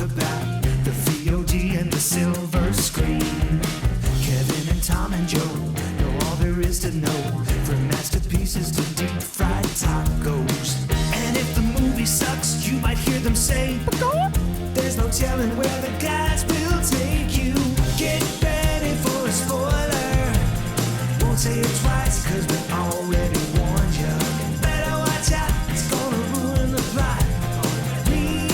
about the VOD and the silver screen. Kevin and Tom and Joe know all there is to know, from masterpieces to deep fried tacos. And if the movie sucks, you might hear them say, there's no telling where the guys will take you. Get ready for a spoiler. Won't say it twice, cause we already warned you. Better watch out, it's gonna ruin the plot. Real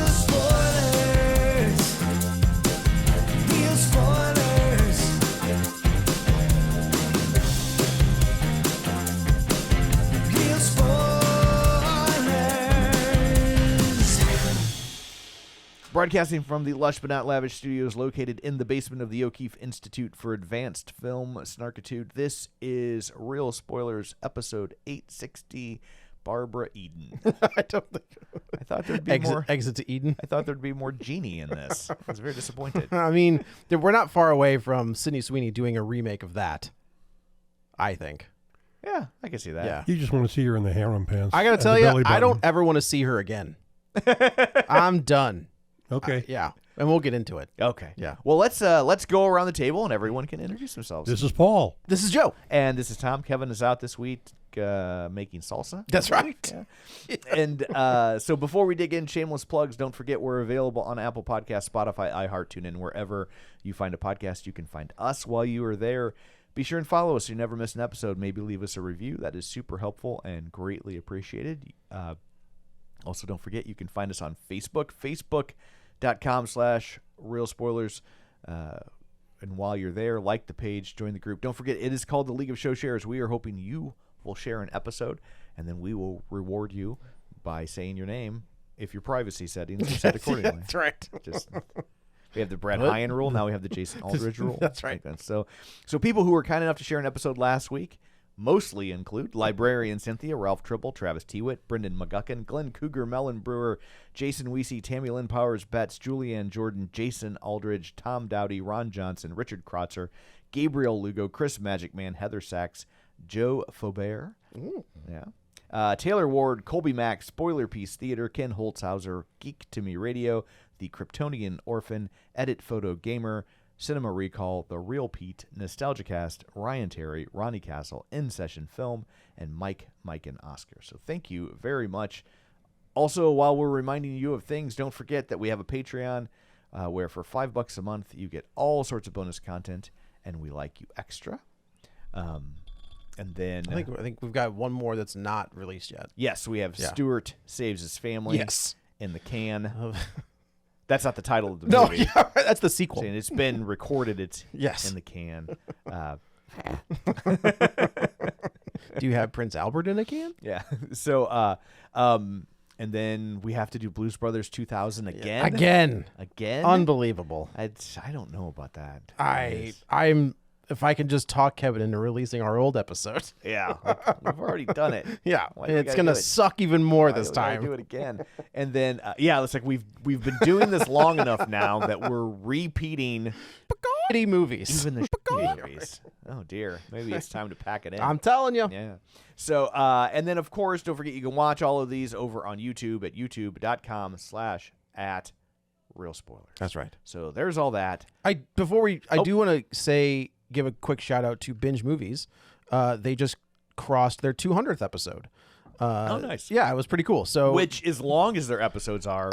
spoilers. Real spoilers. Real spoilers. Broadcasting from the lush but not lavish studios located in the basement of the O'Keefe Institute for Advanced Film Snarkitude, this is Real Spoilers, episode 860, Barbara Eden. I don't think. I thought there'd be more. Exit to Eden. I thought there'd be more Genie in this. I was very disappointed. I mean, we're not far away from Sydney Sweeney doing a remake of that, I think. Yeah, I can see that. Yeah. You just want to see her in the harem pants. I got to and tell the you, belly I don't button. ever want to see her again. I'm done. Okay. Yeah. And we'll get into it. Okay. Yeah. Well, let's go around the table and everyone can introduce themselves. This is Paul. This is Joe. And this is Tom. Kevin is out this week making salsa. That's right. Yeah. And so before we dig in, shameless plugs, don't forget we're available on Apple Podcasts, Spotify, iHeart, TuneIn, wherever you find a podcast. You can find us while you are there. Be sure and follow us so you never miss an episode. Maybe leave us a review. That is super helpful and greatly appreciated. Also, don't forget you can find us on Facebook, facebook.com/Real Spoilers. And while you're there, like the page, join the group. Don't forget, it is called the League of Show Sharers. We are hoping you will share an episode, and then we will reward you by saying your name if your privacy settings are set accordingly. That's right. Just, we have the Brad What? Hyan rule. Now we have the Jason Aldridge rule. That's right. Like that. So people who were kind enough to share an episode last week mostly include Librarian Cynthia, Ralph Tribble, Travis Tewitt, Brendan McGuckin, Glenn Cougar, Mellon Brewer, Jason Weesey, Tammy Lynn Powers, Betts, Julianne Jordan, Jason Aldridge, Tom Dowdy, Ron Johnson, Richard Krotzer, Gabriel Lugo, Chris Magic Man, Heather Sachs, Joe Faubert, Taylor Ward, Colby Mack, Spoiler Piece Theater, Ken Holtzhauser, Geek to Me Radio, The Kryptonian Orphan, Edit Photo Gamer, Cinema Recall, The Real Pete, Nostalgicast, Ryan Terry, Ronnie Castle, In Session Film, and Mike, and Oscar. So thank you very much. Also, while we're reminding you of things, don't forget that we have a Patreon where for $5 a month you get all sorts of bonus content, and we like you extra. And then I think we've got one more that's not released yet. yes, we have Yeah. Stuart Saves His Family Yes. in the can. That's not the title of the No, movie. yeah, that's the sequel. And it's been recorded. It's Yes. in the can. Do you have Prince Albert in a can? Yeah. So, and then we have to do Blues Brothers 2000 again. Again. Unbelievable. I don't know about that. I'm if I can just talk Kevin into releasing our old episode. Yeah. We've already done it. Yeah. Why do we It's gotta going to do it? suck even more Why this do we gotta time. do it again. And then, it's like we've been doing this long enough now that we're repeating Shitty movies. even the shitty movies. Oh dear, maybe it's time to pack it in. I'm telling you. Yeah. So, and then of course, don't forget you can watch all of these over on YouTube at youtube.com/@Real Spoilers. That's right. So there's all that. I do want to give a quick shout out to Binge Movies. They just crossed their 200th episode. Oh, nice. Yeah, it was pretty cool. So, Which, as long as their episodes are,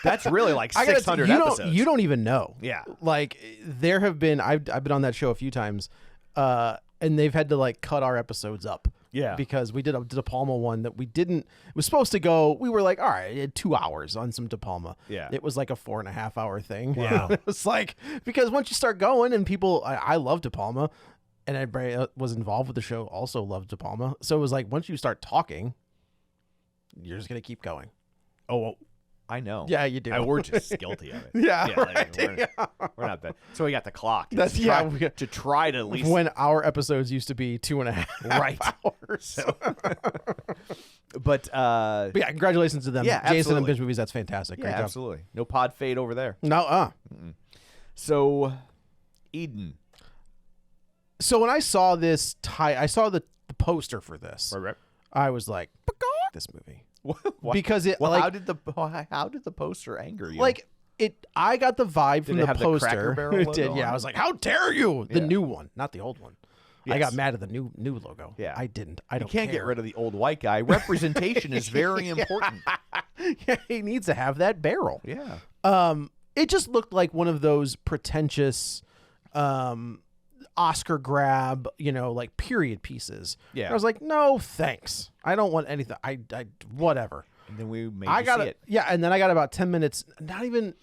that's really like I gotta 600 you episodes. You don't even know. Yeah. Like there have been. I've been on that show a few times, and they've had to like cut our episodes up. Yeah. Because we did a De Palma one that we didn't. It was supposed to go. We were like, all right, 2 hours on some De Palma. Yeah. It was like a 4.5 hour thing. Wow. It was like because once you start going and people, I love De Palma, and everybody that was involved with the show also loved De Palma. So it was like once you start talking, you're just gonna keep going. Oh, I know. Yeah, you do. We're just guilty of it. Yeah, like, right. we're not bad. So we got the clock. To That's- try, yeah, we got- to try to at least When our episodes used to be 2.5 Right. hours. But But yeah, congratulations to them. Yeah, Jason and absolutely. Binge Movies, that's fantastic. Great yeah, job. absolutely. No pod fade over there. No, So, Eden. So when I saw this, I saw the poster for this. Right. I was like, this movie. because it Well, like how did the poster anger you? like it. I got the vibe from it the have the poster. Cracker Barrel It logo did. on Yeah, I it? was like, how dare you? The Yeah. new one, not the old one. I Yes. got mad at the new logo. Yeah. I didn't. I you don't. can't get care. rid of the old white guy. Representation is very important. Yeah, he needs to have that barrel. Yeah. It just looked like one of those pretentious Oscar grab, like period pieces. Yeah. I was like, no, thanks. I don't want anything. I whatever. And then we made I you got see it. it. Yeah, and then I got about 10 minutes. Not even.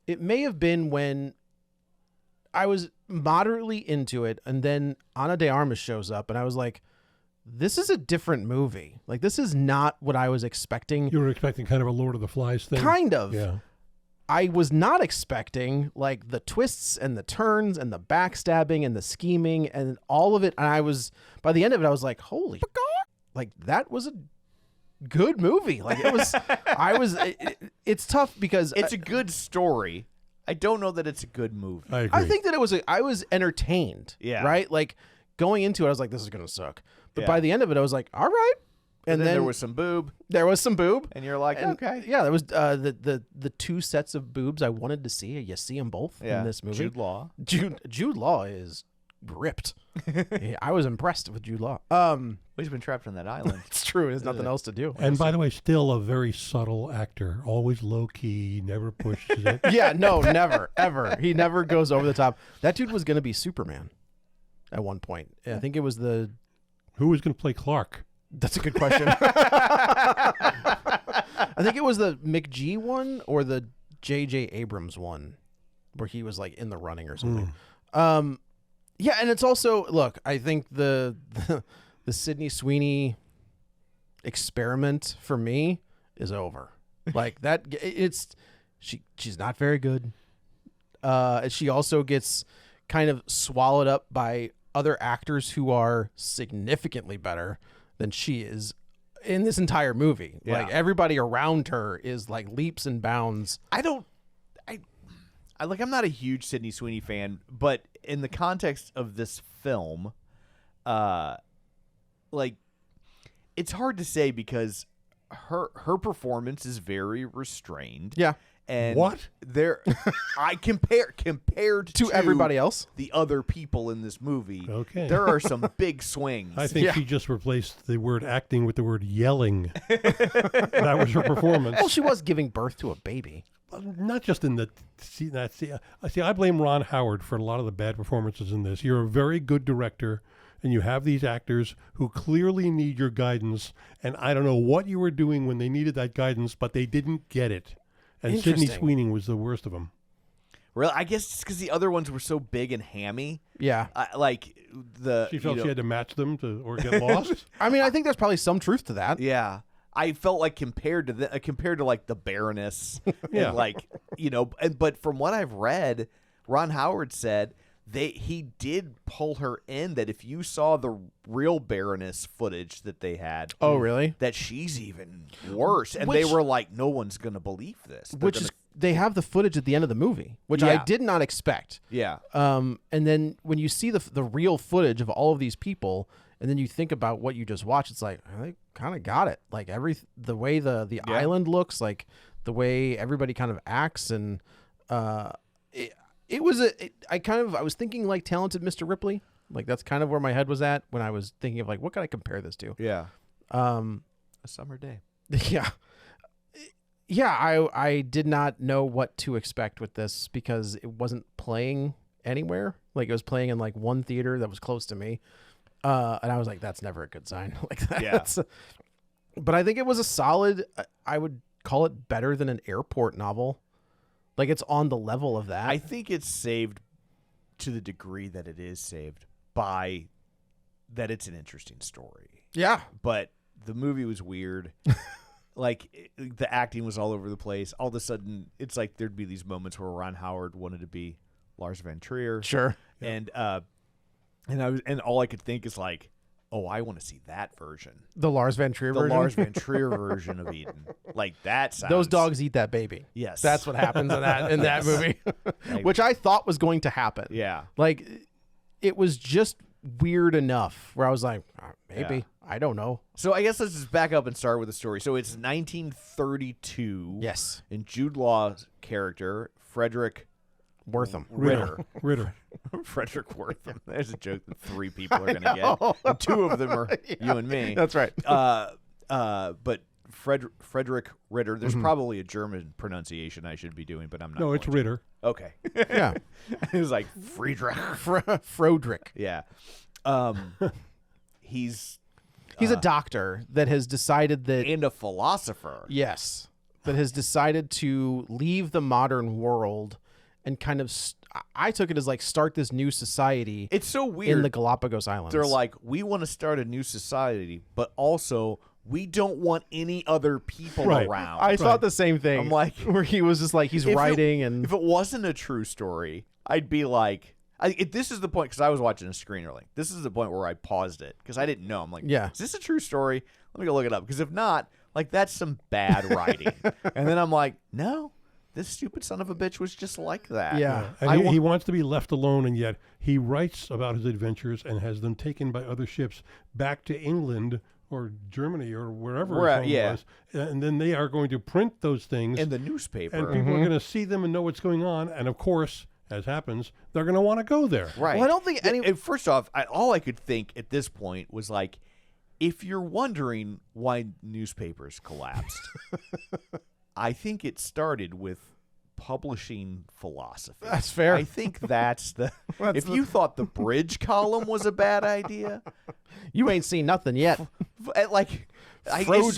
It may have been when I was moderately into it, and then Ana de Armas shows up, and I was like, this is a different movie. Like, this is not what I was expecting. You were expecting kind of a Lord of the Flies thing? Kind of. Yeah. I was not expecting, like, the twists and the turns and the backstabbing and the scheming and all of it. And by the end of it, I was like, holy, like, that was a good movie. Like, it was, it's tough because It's a good story. I don't know that it's a good movie. I agree. I think that I was entertained. Yeah. Right? Like, going into it, I was like, this is going to suck. But Yeah. by the end of it, I was like, all right. And then there was some boob, some boob. and you're like, And, okay. Yeah, there was the two sets of boobs I wanted to see. You see them both Yeah. in this movie. Jude Law. Jude Law is ripped. Yeah, I was impressed with Jude Law. He's been trapped on that island. It's true. There's nothing else to do. And by the way, still a very subtle actor. Always low key, never pushes it. Yeah, no, never, ever. He never goes over the top. That dude was going to be Superman at one point. I think it was Who was going to play Clark? That's a good question. I think it was the McG one or the J.J. Abrams one where he was like in the running or something. Yeah, and it's also, look, I think the Sydney Sweeney experiment for me is over. Like that, she's not very good. She also gets kind of swallowed up by other actors who are significantly better than she is in this entire movie. Yeah. Like everybody around her is like leaps and bounds. I'm not a huge Sydney Sweeney fan, but in the context of this film, like, it's hard to say because her performance is very restrained. Yeah. And What? I compared To everybody else. the other people in this movie. Okay. There are some big swings. I think she just replaced the word acting with the word yelling. That was her performance. Well, she was giving birth to a baby. Not just in the see, I blame Ron Howard for a lot of the bad performances in this. You're a very good director, and you have these actors who clearly need your guidance, and I don't know what you were doing when they needed that guidance, but they didn't get it. And Sydney Interesting. Sweeney was the worst of them. Really, I guess it's because the other ones were so big and hammy. Yeah. Like She felt she had to match them or get lost. I mean, I think there's probably some truth to that. Yeah, I felt like compared to like the Baroness, Yeah. and like but from what I've read, Ron Howard said he did pull her in. That if you saw the real Baroness footage that they had, Oh, really? that she's even worse, and they Which- were like, no one's gonna believe this. They're Which gonna- is they have the footage at the end of the movie, which I Yeah. did not expect. yeah. And then when you see the real footage of all of these people, and then you think about what you just watched, it's like they kind of got it. Like the way the island looks, like the way everybody kind of acts, and it was I was thinking like Talented Mr. Ripley. Like that's kind of where my head was at when I was thinking of like what can I compare this to? Yeah. A summer day. Yeah. Yeah, I did not know what to expect with this because it wasn't playing anywhere. Like it was playing in like one theater that was close to me. And I was like, that's never a good sign. Like that's But I think it was a solid, I would call it better than an airport novel. Like it's on the level of that. I think it's saved to the degree that it is saved by that it's an interesting story. Yeah. But the movie was weird. Like the acting was all over the place. All of a sudden, it's like there'd be these moments where Ron Howard wanted to be Lars Van Trier. Sure. And all I could think is like, oh, I want to see that version. The Lars Van Trier The version. Lars Van Trier version of Eden. Like that sounds. Those dogs eat that baby. Yes. That's what happens in that movie. Which I thought was going to happen. Yeah. Like it was just weird enough where I was like, maybe. Yeah. I don't know. So I guess let's just back up and start with the story. So it's 1932. Yes. And Jude Law's character, Frederick Wortham. Ritter. Frederick Wortham. There's a joke that 3 people are going to get. And 2 of them are you and me. That's right. But Frederick Ritter. There's probably a German pronunciation I should be doing, but I'm not. No, it's Ritter. Okay. Yeah. It was like Friedrich. Frodrick. Yeah. He's a doctor that has decided that and a philosopher. yes, that has decided to leave the modern world and kind of I took it as like start this new society. It's so weird. In the Galapagos Islands. They're like, we want to start a new society, but also we don't want any other people around. I thought the same thing. I'm like, where he was just like he's writing and if it wasn't a true story, I'd be like, this is the point, because I was watching a screener link. This is the point where I paused it because I didn't know. I'm like, yeah, is this a true story? Let me go look it up, because if not, like that's some bad writing. And then I'm like, no, this stupid son of a bitch was just like that. Yeah. And he wants to be left alone, and yet he writes about his adventures and has them taken by other ships back to England or Germany or wherever his home was. And then they are going to print those things in the newspaper. and people are going to see them and know what's going on. And of course, as happens, they're going to want to go there. Right. Well, I don't think any. First off, all I could think at this point was like, if you're wondering why newspapers collapsed, I think it started with publishing philosophy. That's fair. I think that's the. If you thought the bridge column was a bad idea, You ain't seen nothing yet.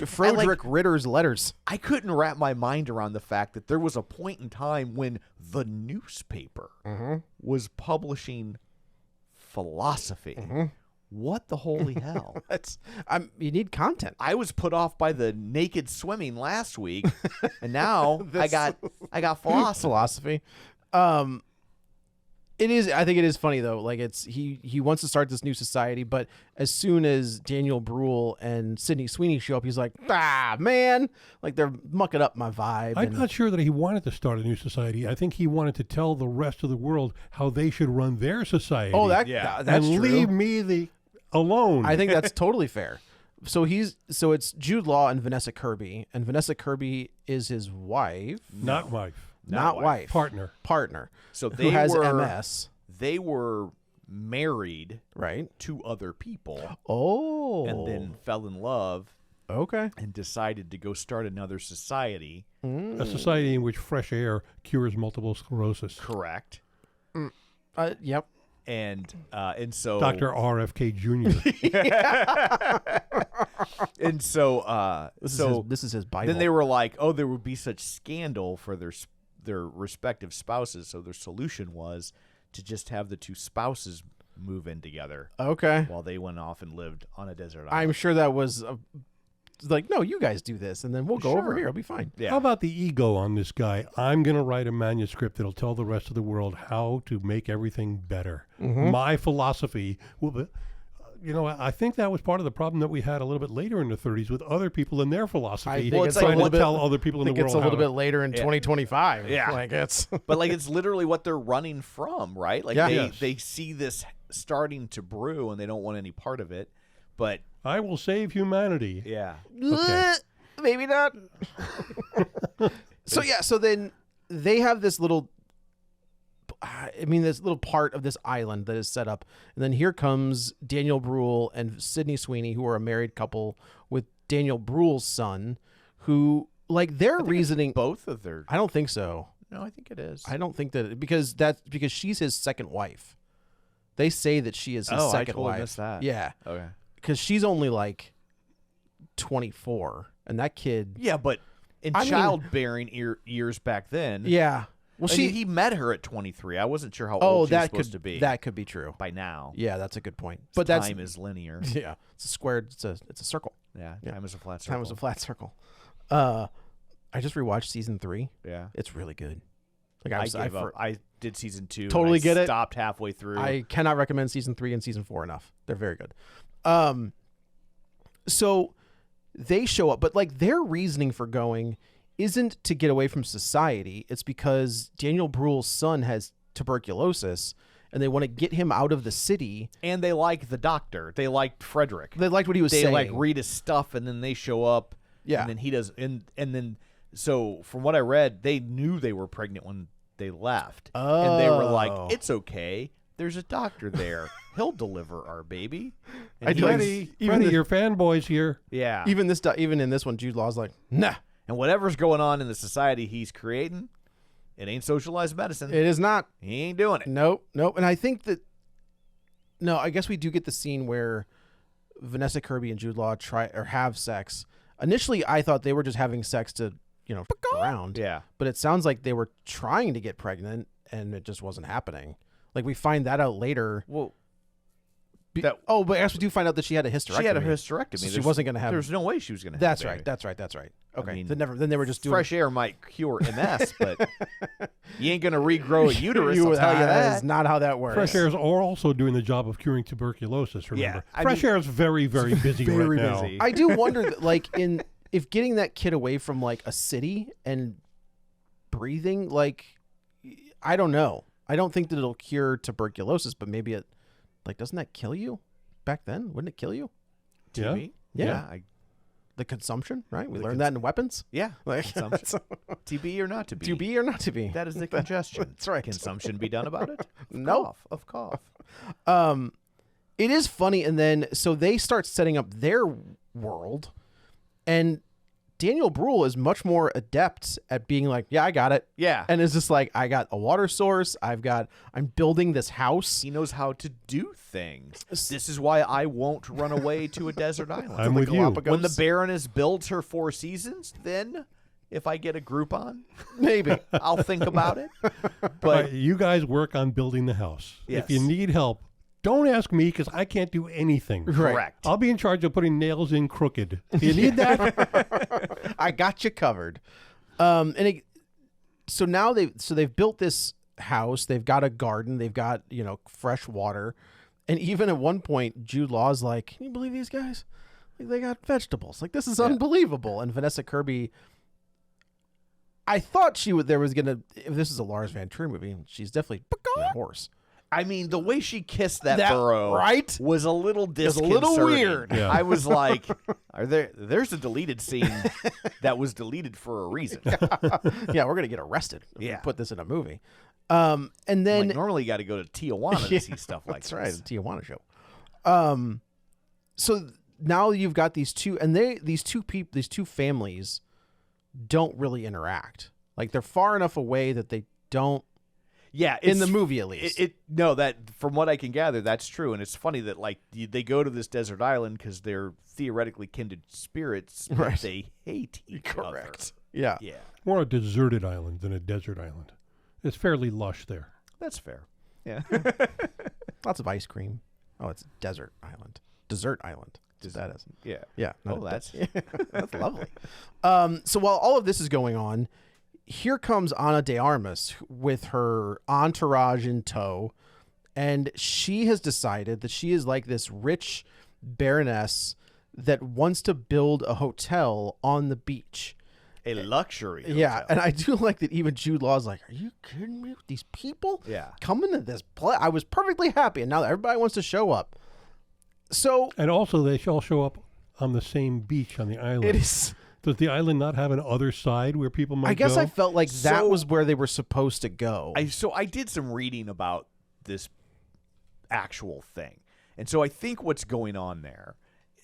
Frederick Ritter's letters. I couldn't wrap my mind around the fact that there was a point in time when the newspaper was publishing philosophy. What the holy hell? You need content. I was put off by the naked swimming last week, and now I got philosophy. It is. I think it is funny though. Like he wants to start this new society, but as soon as Daniel Brühl and Sydney Sweeney show up, he's like, man, like they're mucking up my vibe. I'm not sure that he wanted to start a new society. I think he wanted to tell the rest of the world how they should run their society. Oh, that's and true. leave me alone. I think that's totally fair. So it's Jude Law and Vanessa Kirby, and Vanessa Kirby is his wife, not wife. Not wife. Partner. So who has MS. They were married, right, to other people. Oh. And then fell in love. Okay. And decided to go start another society. A society in which fresh air cures multiple sclerosis. Correct. Yep. And so Dr. RFK Jr. And so this is his Bible. Then they were like, oh, there would be such scandal for their respective spouses, so their solution was to just have the 2 spouses move in together. Okay. While they went off and lived on a desert island. I'm sure that was like, no, you guys do this, and then we'll go over here. It'll be fine. Yeah. How about the ego on this guy? I'm going to write a manuscript that'll tell the rest of the world how to make everything better. My philosophy will be... I think that was part of the problem that we had a little bit later in the 30s with other people and their philosophy. Trying to tell other people in the world. It's a little bit later in 2025. Yeah, but like it's literally what they're running from, right? Like they see this starting to brew and they don't want any part of it. But I will save humanity. Yeah. Okay. Maybe not. So then they have this little. This little part of this island that is set up. And then here comes Daniel Brühl and Sydney Sweeney, who are a married couple with Daniel Brühl's son, who, like, their reasoning... both of their... I don't think so. No, I think it is. I don't think that... Because she's his second wife. They say that she is his second wife. Missed that. Yeah. Okay. Because she's only, like, 24. And that kid... Yeah, but in childbearing years back then... Yeah. Well, he met her at 23. I wasn't sure how old she was supposed to be. That could be true by now. Yeah, that's a good point. But time is linear. Yeah, it's a squared. It's a circle. Yeah, time is a flat circle. Time is a flat circle. I just rewatched season 3. Yeah, it's really good. Like I gave up. I did season 2. Totally get it. Stopped halfway through. I cannot recommend season 3 and season 4 enough. They're very good. So they show up, but like their reasoning for going isn't to get away from society. It's because Daniel Brühl's son has tuberculosis and they want to get him out of the city. And they like the doctor. They liked Frederick. They liked what he was They saying. like read his stuff, and then they show up. Yeah. And then he does, and then so from what I read, they knew they were pregnant when they left, and they were like, Oh. "It's okay. There's a doctor there. He'll deliver our baby." And I do like- Freddie, even Freddie, the- your fanboys here. yeah. Even in this one, Jude Law's like, nah, And whatever's going on in the society he's creating, it ain't socialized medicine. it is not. He ain't doing it. Nope. And I think that I guess we do get the scene where Vanessa Kirby and Jude Law try or have sex. Initially, I thought they were just having sex to, f around. Yeah. But it sounds like they were trying to get pregnant, and it just wasn't happening. Like, we find that out later. Well, But I guess we do find out that she had a hysterectomy. she had a hysterectomy. So she There's- wasn't going to have. There's no way she was going to have That's a baby. right. That's right. Okay. mean, then they were just doing Fresh air might cure MS, but you ain't going to regrow a uterus, I'll tell you That is that. not how that works. Fresh air is also doing the job of curing tuberculosis, remember? I Fresh mean, air is very, very busy very right now. busy. I do wonder, like, if getting that kid away from like a city and breathing, like, I don't know. I don't think that it'll cure tuberculosis, but maybe it, like, doesn't that kill you? Back then, wouldn't it kill you? Yeah. TB? Yeah. The consumption, right? We learned that in weapons. Yeah. Like, Consumption. TB or not to be. to be or not to be. That is the congestion. That's right. Can something be done about it? Nope. Of cough. It is funny, and then so they start setting up their world, and Daniel Brühl is much more adept at being like, yeah, I got it. Yeah. And it's just like, I got a water source. I'm building this house. He knows how to do things. This is why I won't run away to a desert island. I'm The with you. Galapagos. When the Baroness builds her 4 seasons, then if I get a Groupon, Maybe. I'll think about it. All But right, you guys work on building the house. Yes. If you need help, don't ask me because I can't do anything. Right. correct. I'll be in charge of putting nails in crooked. Do you need that? I got you covered. So now they've built this house. They've got a garden. They've got, fresh water. And even at one point, Jude Law's like, can you believe these guys? Like, they got vegetables. Like, this is unbelievable. And Vanessa Kirby, I thought if this is a Lars Van Trier movie, she's definitely a horse. I mean, the way she kissed that That- burro right? was a little was a disconcerting. little weird. Yeah. I was like, there's a deleted scene that was deleted for a reason. Yeah, we're going to get arrested if we Yeah. put this in a movie. And then Like, normally you got to go to Tijuana to see stuff like that's this. right, the Tijuana show. So now you've got these two, and these two families don't really interact. Like, they're far enough away that they don't. Yeah, In the it's- movie, at least. No, that from what I can gather, that's true, and it's funny that like they go to this desert island because they're theoretically kindred spirits, but Right. they hate each other. Yeah. Yeah, More a deserted island than a desert island. It's fairly lush there. that's fair. Yeah, Lots of ice cream. Oh, it's desert island. Dessert island. That's what that is. yeah, Yeah. Oh, not a that's That's lovely. So while all of this is going on, here comes Ana de Armas with her entourage in tow, and she has decided that she is like this rich baroness that wants to build a hotel on the beach. a luxury. Yeah, hotel. and I do like that even Jude Law's like, are you kidding me? These people Yeah. coming to this place? I was perfectly happy, and now everybody wants to show up. So And also, they all show up on the same beach on the island. it is. Does the island not have an other side where people might I guess go? I felt like that So- was where they were supposed to go. I did some reading about this actual thing. And so I think what's going on there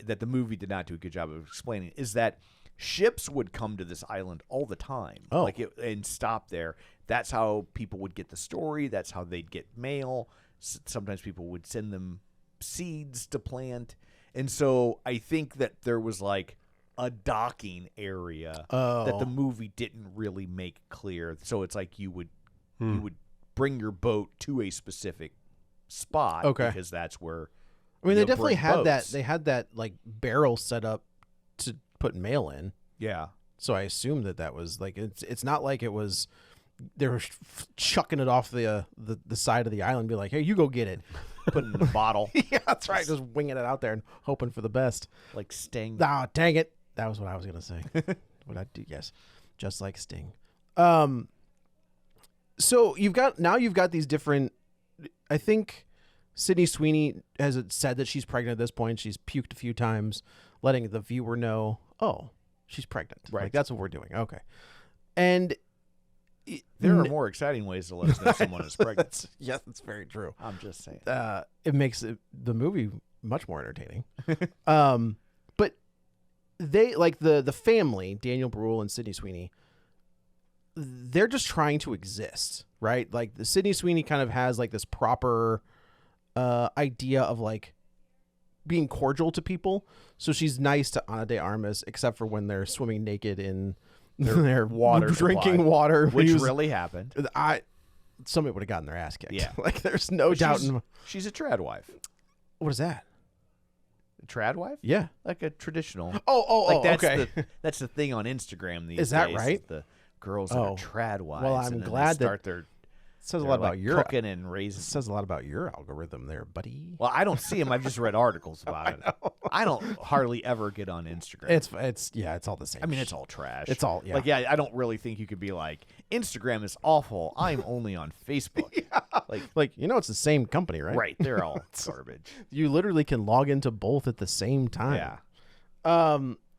that the movie did not do a good job of explaining is that ships would come to this island all the time. Oh. And stop there. That's how people would get the story. That's how they'd get mail. Sometimes people would send them seeds to plant. And so I think that there was like a docking area that the movie didn't really make clear. So it's like you would bring your boat to a specific spot because that's where I mean, they you'll definitely bring had that. boats. They had that like barrel set up to put mail in. Yeah. So I assume that was like it's not like it was they were chucking it off the side of the island, and be like, hey, you go get it. Put it in a bottle Yeah, that's right. Just winging it out there and hoping for the best. like Sting. Ah, dang it. That was what I was gonna say. What I do, yes, just like Sting. So you've got these different. I think Sydney Sweeney has said that she's pregnant at this point. She's puked a few times, letting the viewer know, oh, she's pregnant. Right. Like, that's what we're doing. Okay. And There are more exciting ways to let us know someone is pregnant. that's very true. I'm just saying. It makes the movie much more entertaining. But they, like the family, Daniel Brühl and Sydney Sweeney, they're just trying to exist, right? Like the Sydney Sweeney kind of has like this proper idea of like being cordial to people. So she's nice to Ana de Armas, except for when they're swimming naked in their water drinking supply, water, which really happened. Somebody would have gotten their ass kicked. Yeah. Like there's no doubt. She's a trad wife. What is that? A trad wife? Yeah. Like a traditional. Oh, that's okay. that's the thing on Instagram these days. Is that right? The girls that are trad wives. Well, I'm and then glad they start their says a they're lot like about your cooking and raising. says a lot about your algorithm there, buddy. Well, I don't see them. I've just read articles about it. I don't hardly ever get on Instagram. It's all the same. I mean, it's all trash. It's all like I don't really think you could be like Instagram is awful. I'm only on Facebook. Like it's the same company, right? Right, they're all garbage. You literally can log into both at the same time.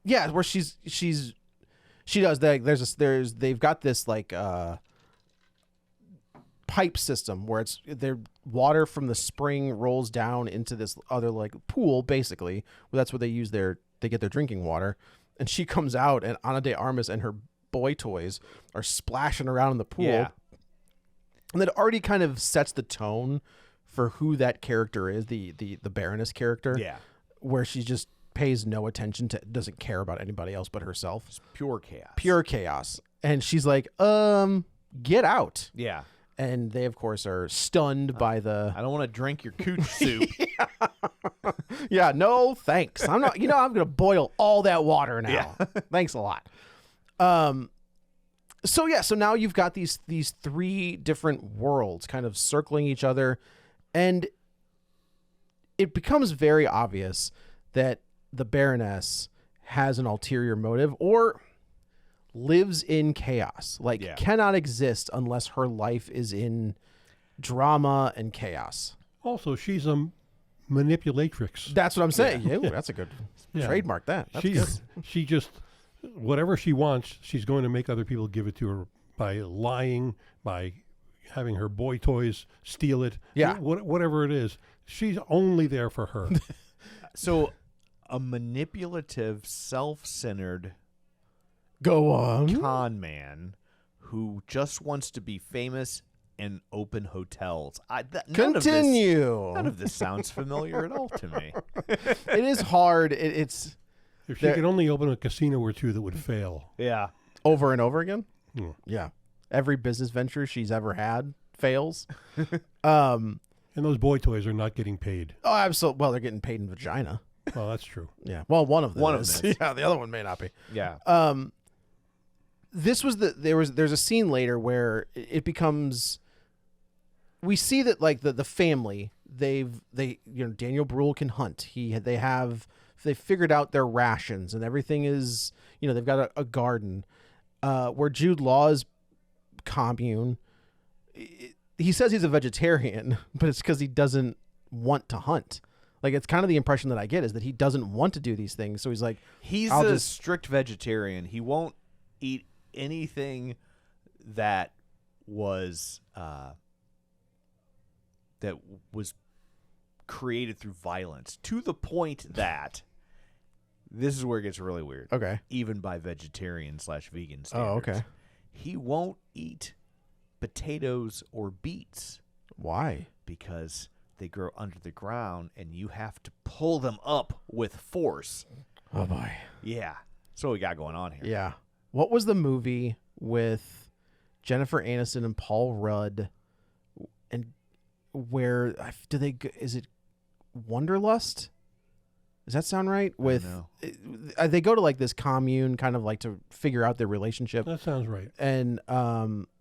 Yeah. Where she does that. They've got this like pipe system where their water from the spring rolls down into this other like pool, basically. That's where they get their drinking water. And she comes out, and Ana de Armas and her boy toys are splashing around in the pool. Yeah. And that already kind of sets the tone for who that character is, the Baroness character. Yeah. Where she just pays no attention to, doesn't care about anybody else but herself. It's pure chaos. Pure chaos. And she's like, get out. Yeah. And they, of course, are stunned by the... I don't want to drink your cooch soup. Yeah, no, thanks. I'm not... I'm going to boil all that water now. Yeah. Thanks a lot. So now you've got these three different worlds kind of circling each other. And it becomes very obvious that the Baroness has an ulterior motive or lives in chaos, cannot exist unless her life is in drama and chaos. Also, she's a manipulatrix. That's what I'm saying. Yeah. That's a good trademark. That's good. She just, whatever she wants, she's going to make other people give it to her by lying, by having her boy toys steal it. Yeah. Whatever it is, she's only there for her. So a manipulative, self-centered go on con man who just wants to be famous and open hotels. Continue. None of this sounds familiar at all to me. It is hard. It's if she could only open a casino or two that would fail. Yeah. Over and over again. Yeah. Every business venture she's ever had fails. And those boy toys are not getting paid. Oh, absolutely. Well, they're getting paid in vagina. Well, that's true. Yeah. Well, one of them. One is. of them is. Yeah. The other one may not be. Yeah. This was there's a scene later where it becomes, we see that like the family, Daniel Brühl can hunt. They figured out their rations and everything is, they've got a garden, where Jude Law's commune, he says he's a vegetarian, but it's because he doesn't want to hunt. Like, it's kind of the impression that I get is that he doesn't want to do these things. So he's like, he's strict vegetarian. He won't eat anything that was created through violence, to the point that this is where it gets really weird. Okay. Even by vegetarian/vegan standards. Oh, okay. He won't eat potatoes or beets. Why? Because they grow under the ground and you have to pull them up with force. Oh boy. Yeah. That's what we got going on here. Yeah. What was the movie with Jennifer Aniston and Paul Rudd, and where is it Wanderlust? Does that sound right? They go to like this commune, kind of like to figure out their relationship. That sounds right. And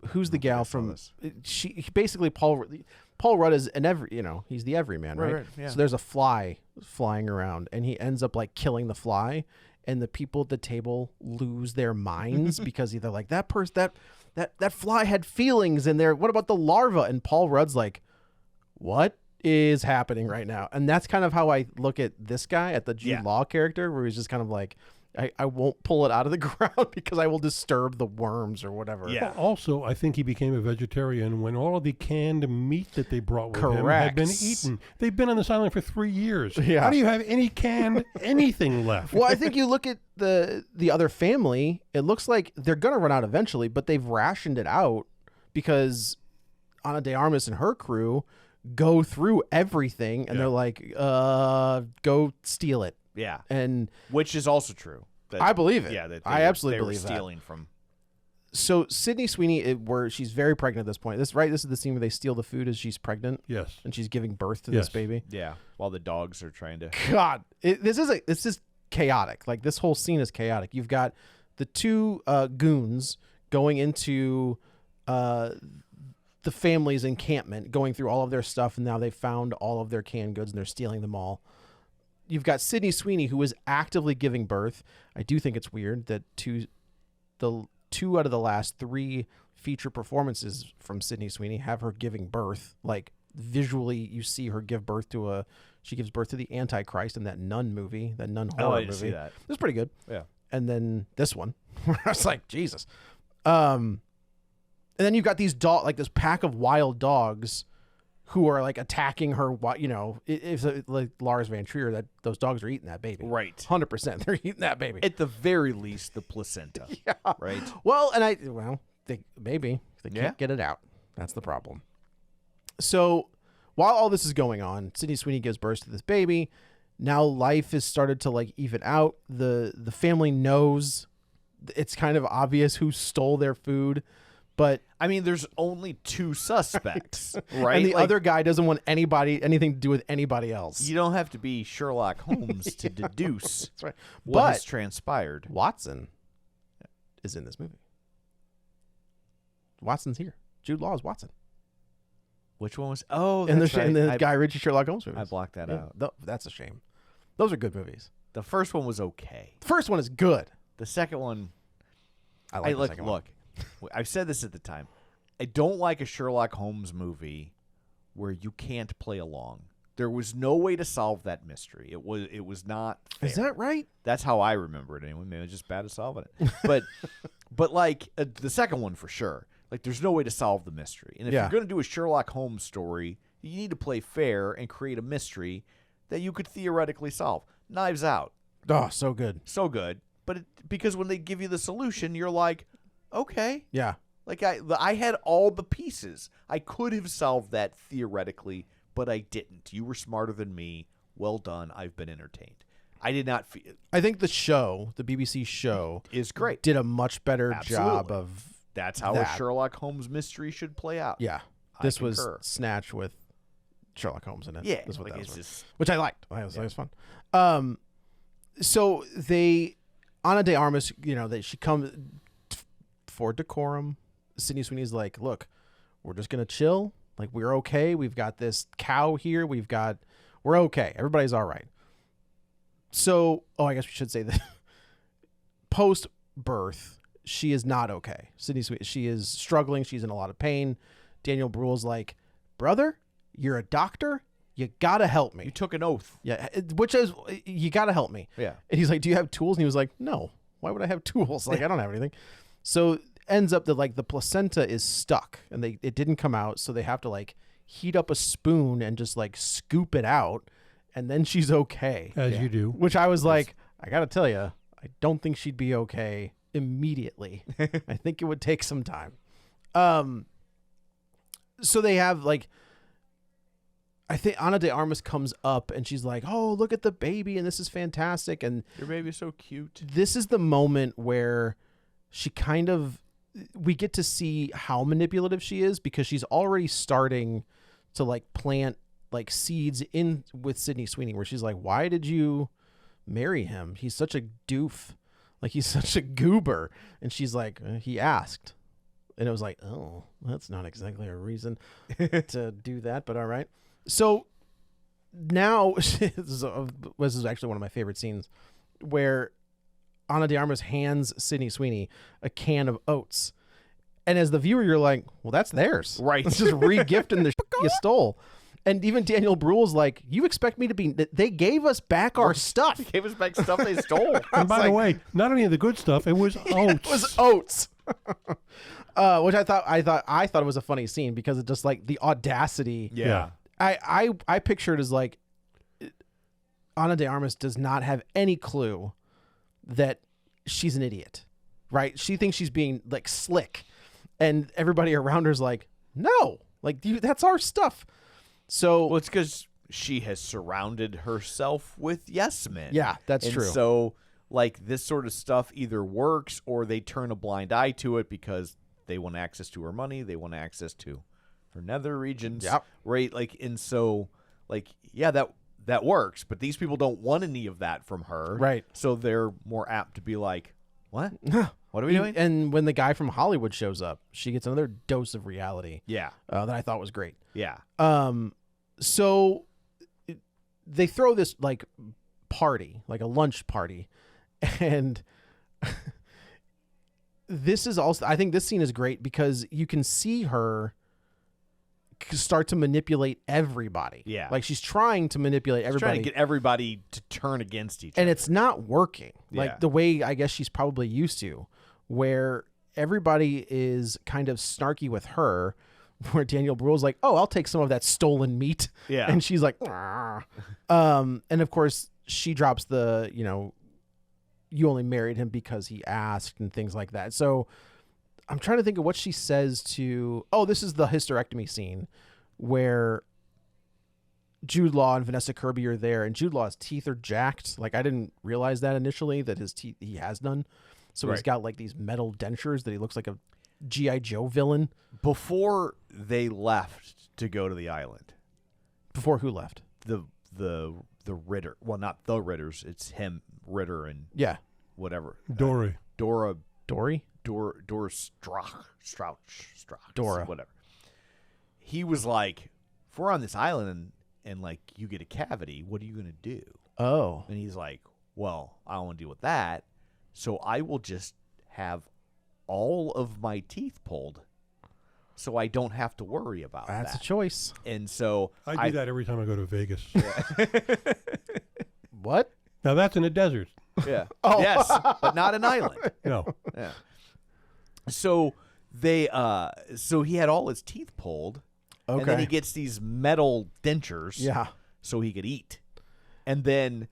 who's the gal from? She basically Paul Rudd is he's the everyman, right? Yeah. So there's a fly flying around, and he ends up like killing the fly, and the people at the table lose their minds because they're like, that fly had feelings in there. What about the larva? And Paul Rudd's like, what is happening right now? And that's kind of how I look at this guy, at the Jude Law character, where he's just kind of like, I won't pull it out of the ground because I will disturb the worms or whatever. Yeah. Well, also, I think he became a vegetarian when all of the canned meat that they brought with him had been eaten. They've been on this island for 3 years. Yeah. How do you have any canned anything left? Well, I think you look at the other family, it looks like they're going to run out eventually, but they've rationed it out because Ana de Armas and her crew go through everything and they're like, go steal it. Yeah. And which is also true. I believe it. Yeah, that I absolutely they believe were stealing from. So Sydney Sweeney, where she's very pregnant at this point. This is the scene where they steal the food as she's pregnant. Yes. And she's giving birth to this baby. Yeah, while the dogs are trying to. God, this is chaotic. Like, this whole scene is chaotic. You've got the two goons going into the family's encampment, going through all of their stuff, and now they've found all of their canned goods and they're stealing them all. You've got Sydney Sweeney, who is actively giving birth. I do think it's weird that two out of the last 3 feature performances from Sydney Sweeney have her giving birth. Like, visually, you see her give birth to she gives birth to the Antichrist in that nun movie, that nun horror I didn't movie. see that. It was pretty good. Yeah. And then this one, where I was like, Jesus. And then you've got these this pack of wild dogs who are like attacking her. You know, if like Lars Van Trier, that those dogs are eating that baby. Right. 100%. They're eating that baby. At the very least, the placenta. Yeah. Right. Well, they can't get it out. That's the problem. So while all this is going on, Sydney Sweeney gives birth to this baby. Now life has started to like even out. The family knows it's kind of obvious who stole their food, but I mean, there's only 2 suspects, right? And the other guy doesn't want anything to do with anybody else. You don't have to be Sherlock Holmes to deduce That's right. what But has transpired. Watson is in this movie. Watson's here. Jude Law is Watson. Which one was? Oh, In that's right. the Guy Ritchie Sherlock Holmes movies. I blocked that out. That's a shame. Those are good movies. The first one was okay. The first one is good. The second one, I like the second one. Look, I've said this at the time. I don't like a Sherlock Holmes movie where you can't play along. There was no way to solve that mystery. It was not fair. Is that right? That's how I remember it anyway. Maybe it's just bad at solving it. But like the second one for sure. Like, there's no way to solve the mystery. And if you're going to do a Sherlock Holmes story, you need to play fair and create a mystery that you could theoretically solve. Knives Out. Oh, so good. So good. But because when they give you the solution, you're like, okay. Yeah. Like, I had all the pieces. I could have solved that theoretically, but I didn't. You were smarter than me. Well done. I've been entertained. I did not feel. I think the BBC show, is great. did a much better job of. That's how a Sherlock Holmes mystery should play out. Yeah. This was Snatch with Sherlock Holmes in it. Yeah. That's what like that was. just, Which I liked. It was fun. So Ana de Armas, she comes for decorum. Sydney Sweeney's like, look, we're just going to chill. Like, we're okay. We've got this cow here. We're okay. Everybody's all right. So, I guess we should say that post-birth, she is not okay. Sydney Sweeney, she is struggling. She's in a lot of pain. Daniel Brühl's like, brother, you're a doctor. You got to help me. you took an oath. Yeah, which is, you got to help me. Yeah. And he's like, do you have tools? And he was like, no. Why would I have tools? Like, I don't have anything. So ends up that like the placenta is stuck and it didn't come out. So they have to like heat up a spoon and just like scoop it out. And then she's okay. As you do. Which I was like, I got to tell you, I don't think she'd be okay immediately. I think it would take some time. So they have like, I think Ana de Armas comes up and she's like, oh, look at the baby. And this is fantastic. And Your baby's so cute. this is the moment where she we get to see how manipulative she is because she's already starting to like plant like seeds in with Sydney Sweeney where she's like, why did you marry him? He's such a doof. Like, he's such a goober. And she's like, he asked. And it was like, oh, that's not exactly a reason to do that, but all right. So now, this is actually one of my favorite scenes where Ana de Armas hands Sydney Sweeney a can of oats. And as the viewer, you're like, well, that's theirs. Right. It's just re-gifting the you stole. And even Daniel Brühl's like, you expect me to be... They gave us back our stuff. Gave us back stuff they stole. And by the way, not only the good stuff, it was oats. It was oats. Which I thought it was a funny scene because it's just like the audacity. Yeah. I picture it as like Ana de Armas does not have any clue that she's an idiot, right? She thinks she's being like slick, and everybody around her's like, no, like that's our stuff. So Well, it's because she has surrounded herself with yes men. Yeah, that's and true. So, like, this sort of stuff either works or they turn a blind eye to it because they want access to her money. They want access to her nether regions. Yep. Right? Like, and so, like, yeah, that works. But these people don't want any of that from her. Right. So they're more apt to be like, what? What are we doing? And when the guy from Hollywood shows up, she gets another dose of reality. Yeah. That I thought was great. Yeah. So they throw this like party, like a lunch party, and this is also, I think this scene is great because you can see her start to manipulate everybody. Yeah. Like she's trying to manipulate She's everybody. trying to get everybody to turn against each other. And it's not working Yeah. like the way I guess she's probably used to, where everybody is kind of snarky with her, where Daniel Brühl's like, oh, I'll take some of that stolen meat. Yeah. And she's like, "Argh." And of course she drops the, you only married him because he asked and things like that. So I'm trying to think of what she says to, this is the hysterectomy scene where Jude Law and Vanessa Kirby are there, and Jude Law's teeth are jacked. Like, I didn't realize that initially, that his teeth, he has none. So he's Right. got like these metal dentures that he looks like a G.I. Joe villain. Before they left to go to the island, Before who left? the Ritter, well, not the Ritters, it's him, Ritter, and Yeah. whatever. Dory. Dora Strauch, Dora. whatever. He was like, if we're on this island and like you get a cavity, what are you gonna do? Oh. And he's like, well, I don't want to deal with that, so I will just have all of my teeth pulled, so I don't have to worry about That's that. a choice. And so I do that every time I go to Vegas. What? Now that's in a desert. Yeah. Yes, but not an island. No. Yeah. So so he had all his teeth pulled, and then Okay. he gets these metal dentures, Yeah. so he could eat. And then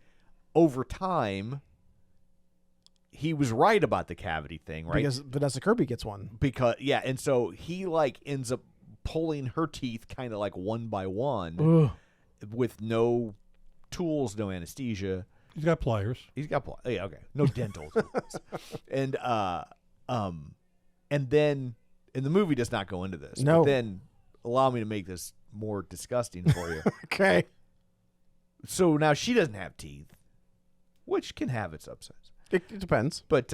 over time, he was right about the cavity thing, right? Because Vanessa Kirby gets one. Yeah, and so he like ends up pulling her teeth kind of like one by one Ugh. with no tools, no anesthesia. He's got pliers. He's got yeah, okay, no dental tools, and then and the movie does not go into this. No. But then allow me to make this more disgusting for you. Okay. So now she doesn't have teeth, which can have its upsides. It depends. But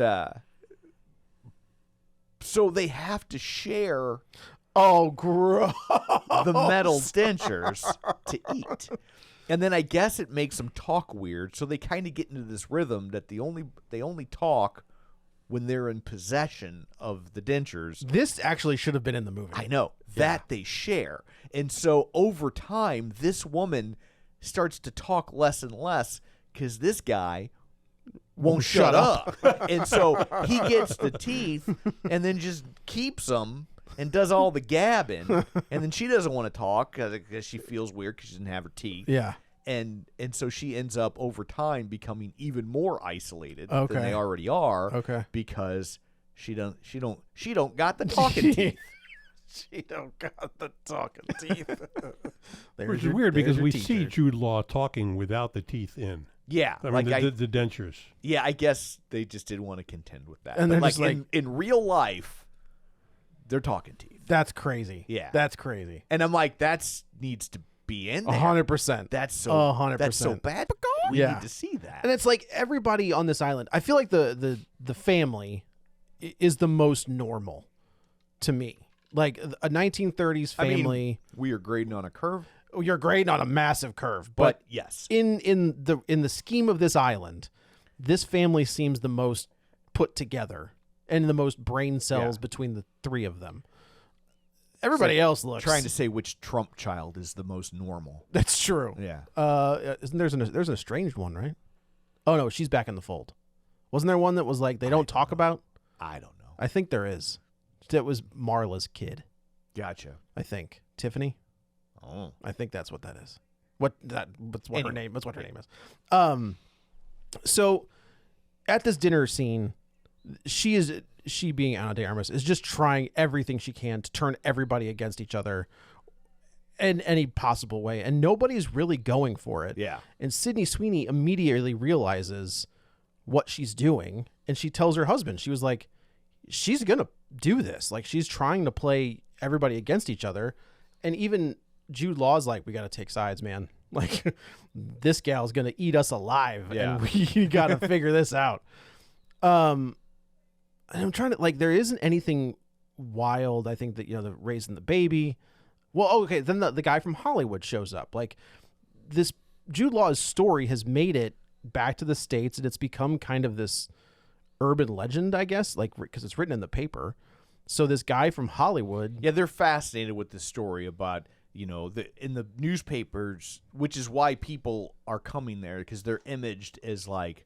so they have to share Oh, gross. the metal dentures to eat. And then I guess it makes them talk weird, so they kind of get into this rhythm that they only talk when they're in possession of the dentures. This actually should have been in the movie. I know that they share. And so over time, this woman starts to talk less and less because this guy won't shut up. And so he gets the teeth and then just keeps them and does all the gabbing. And then she doesn't want to talk because she feels weird because she doesn't have her teeth. Yeah. And so she ends up over time becoming even more isolated Okay. than they already are. Okay. Because she don't got the talking teeth. She don't got the talking teeth. Which is weird because we see Jude Law talking without the teeth in. Yeah, I mean, the dentures. Yeah, I guess they just didn't want to contend with that. And But they're like, just like- in real life, they're talking teeth. That's crazy. Yeah. That's crazy. And I'm like, that needs to be in there. 100%. That's so 100%. That's so bad. We Yeah. need to see that. And it's like everybody on this island, I feel like the family is the most normal to me. Like a 1930s I mean, family. we are grading on a curve, You're grading on a massive curve, but yes. in the scheme of this island, this family seems the most put together and the most brain cells Yeah. between the three of them. Everybody else looks trying to say which Trump child is the most normal. That's true. Yeah. Isn't there's an estranged one, right? Oh no, she's back in the fold. Wasn't there one that was like they don't talk about? I don't know. I think there is. That was Marla's kid. Gotcha. I think Tiffany. Oh. I think that's what that is. That's what her Anyway. name. That's what her name is. So at this dinner scene, she being Ana de Armas is just trying everything she can to turn everybody against each other in any possible way, and nobody's really going for it. Yeah. And Sydney Sweeney immediately realizes what she's doing, and she tells her husband, she was like, she's gonna do this. Like, she's trying to play everybody against each other. And even Jude Law's like, we gotta take sides, man. Like, this gal's gonna eat us alive, Yeah. and we gotta figure this out. And I'm trying to, like, there isn't anything wild. I think that, the raising the baby. Well, okay, then the guy from Hollywood shows up. Like, this Jude Law's story has made it back to the States, and it's become kind of this urban legend, I guess, like, because it's written in the paper. So this guy from Hollywood. Yeah, they're fascinated with the story about, in the newspapers, which is why people are coming there, because they're imaged as like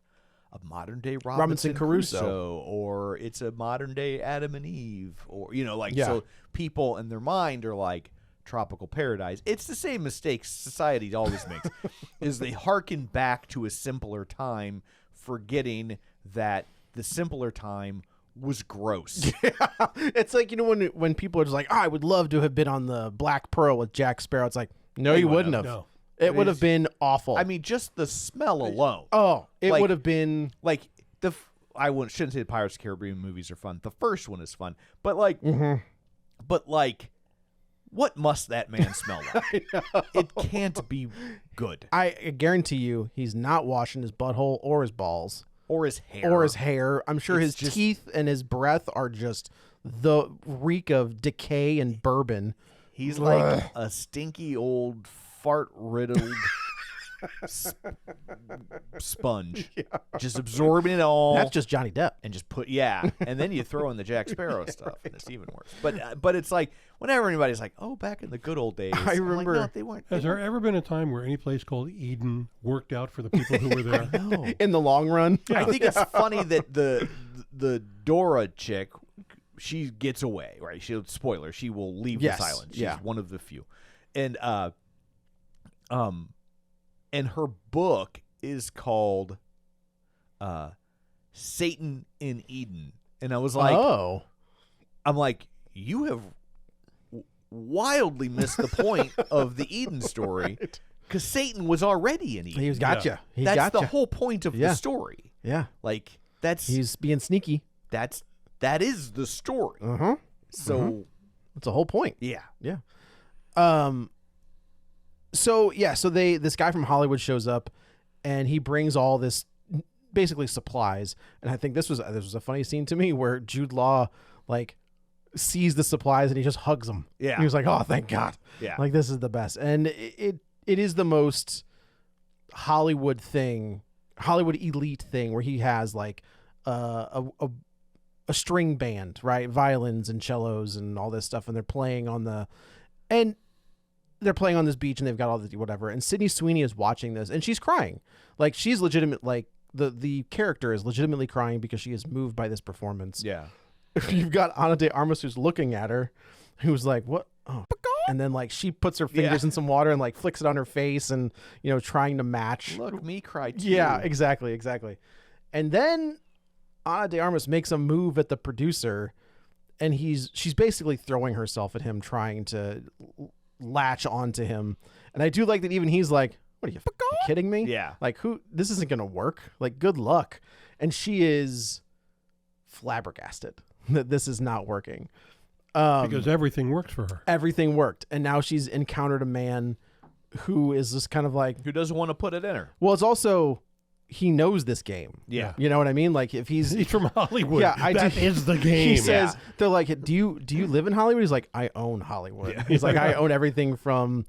a modern day Robinson Crusoe, or it's a modern day Adam and Eve, or so people in their mind are like tropical paradise. It's the same mistake society always makes, is they hearken back to a simpler time, forgetting that the simpler time was gross. It's like, when people are just like, I would love to have been on the Black Pearl with Jack Sparrow. It's like, no, you wouldn't have. No. It would have been awful. I mean, just the smell alone. Oh, it Like- would have been. Like shouldn't say the Pirates of the Caribbean movies are fun. The first one is fun, but like, what must that man smell like? It can't be good. I guarantee you, he's not washing his butthole or his balls Or his hair. or his hair. I'm sure It's his just- teeth and his breath are just the reek of decay and bourbon. He's like a stinky old fart-riddled sponge, just absorbing it all. That's just Johnny Depp. and just and then you throw in the Jack Sparrow stuff, and it's even worse. But it's like whenever anybody's like, "Oh, back in the good old days," I I'm like, remember- no, they weren't. Has there ever been a time where any place called Eden worked out for the people who were there? No. In the long run. I think it's funny that the Dora chick, she gets away, right? Spoiler, she will leave Yes, this island. She's yeah. one of the few, and her book is called Satan in Eden, and I was like, Oh. I'm like, you have wildly missed the point of the Eden story, because Satan was already in Eden. He was gotcha. He That's gotcha. the whole point of Yeah. the story. Yeah. Like He's being sneaky. that is the story. Uh-huh. So That's the whole point. yeah, Yeah. So this guy from Hollywood shows up, and he brings all this basically supplies. And I think this was a funny scene to me where Jude Law like sees the supplies and he just hugs them. Yeah. He was like, "Oh, thank God." Yeah. Like, this is the best. And it is the most Hollywood elite thing, where he has like a string band, right? Violins and cellos and all this stuff, and they're playing on this beach, and they've got all the whatever. And Sydney Sweeney is watching this, and she's crying. Like, she's legitimate. Like, the character is legitimately crying because she is moved by this performance. yeah. You've got Ana de Armas who's looking at her, who's like, "What?" Oh. And then like she puts her fingers in some water and like flicks it on her face, and trying to match. Look, me cry too. Yeah, exactly. And then Ana de Armas makes a move at the producer, and she's basically throwing herself at him, trying to latch onto him. And I do like that even he's like, "What are you kidding me?" Yeah. Like, this isn't going to work. Like, good luck. And she is flabbergasted that this is not working. Because everything worked for her. Everything worked. And now she's encountered a man who is just kind of like, Who doesn't want to put it in her? well, it's also, he knows this game. Yeah. You know what I mean? Like, if he's from Hollywood. Yeah, That is the game. he says, they're like, do you live in Hollywood? He's like, I own Hollywood. Yeah. He's like, I own everything from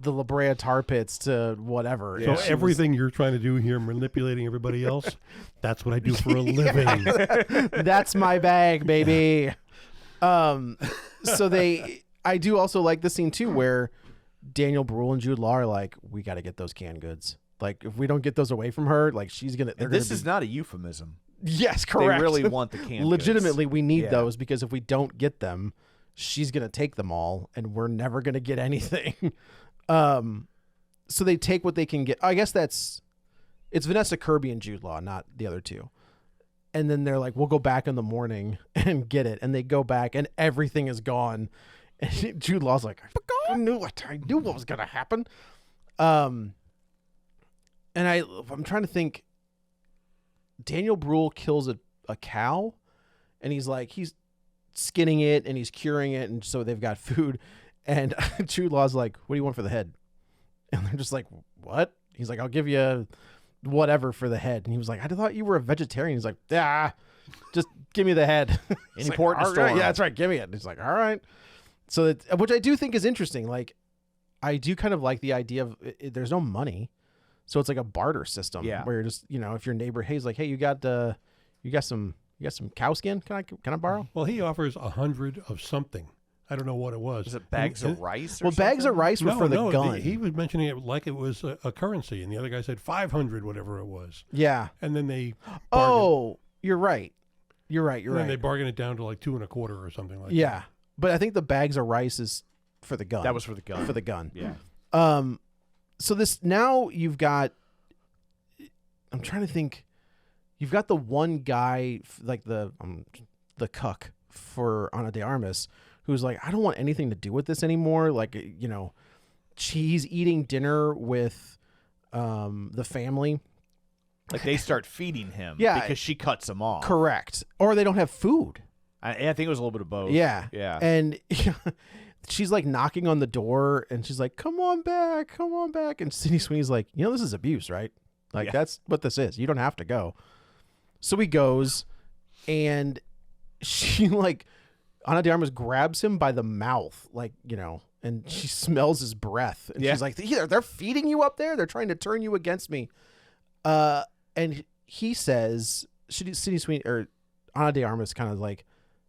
the La Brea tar pits to whatever. So And she everything you're trying to do here, manipulating everybody else, that's what I do for a living. was, that's my bag, baby. So I do also like the scene too where Daniel Brühl and Jude Law are like, we got to get those canned goods. Like, if we don't get those away from her, like, she's gonna. This is not a euphemism. Yes, correct. They really want the canned Legitimately, goods. we need Yeah. those because if we don't get them, she's gonna take them all, and we're never gonna get anything. So they take what they can get. I guess it's Vanessa Kirby and Jude Law, not the other two. And then they're like, we'll go back in the morning and get it. And they go back and everything is gone. And Jude Law's like, I knew it. I knew what was going to happen. And I'm trying to think. Daniel Brühl kills a cow and he's skinning it and he's curing it. And so they've got food. And Jude Law's like, what do you want for the head? And they're just like, what? He's like, I'll give you whatever for the head. And he was like, I thought you were a vegetarian. He's like, just give me the head. Any Like, port in all storm. right, yeah, that's right. Give me it. And he's like, all right. So which I do think is interesting. Like, I do kind of like the idea of there's no money. So it's like a barter system where you're just, if your neighbor, hey, he's like, hey, you got some cow skin? Can I borrow? Well, he offers 100 of something. I don't know what it was. Was it bags of rice? Or Well, bags of something? rice were for the gun. He was mentioning it like it was a currency, and the other guy said 500, whatever it was. Yeah. And then they Oh, you're right. You're right. and then they bargain it down to like 2 1/4 or something like that. Yeah. But I think the bags of rice is for the gun. That was for the gun. For the gun. Yeah. So this now you've got. I'm trying to think. You've got the one guy like the cuck for Ana de Armas, who's like, I don't want anything to do with this anymore. Like, she's eating dinner with the family. Like they start feeding him. Yeah. Because she cuts him off. Correct. Or they don't have food. I think it was a little bit of both. Yeah. Yeah. And she's like knocking on the door and she's like, come on back. And Sydney Sweeney's like, this is abuse, right? Like, that's what this is. You don't have to go. So he goes and she Ana de Armas grabs him by the mouth, and she smells his breath. And she's like, they're feeding you up there? They're trying to turn you against me. And he says, Sydney Sweeney, or Ana de Armas kind of like,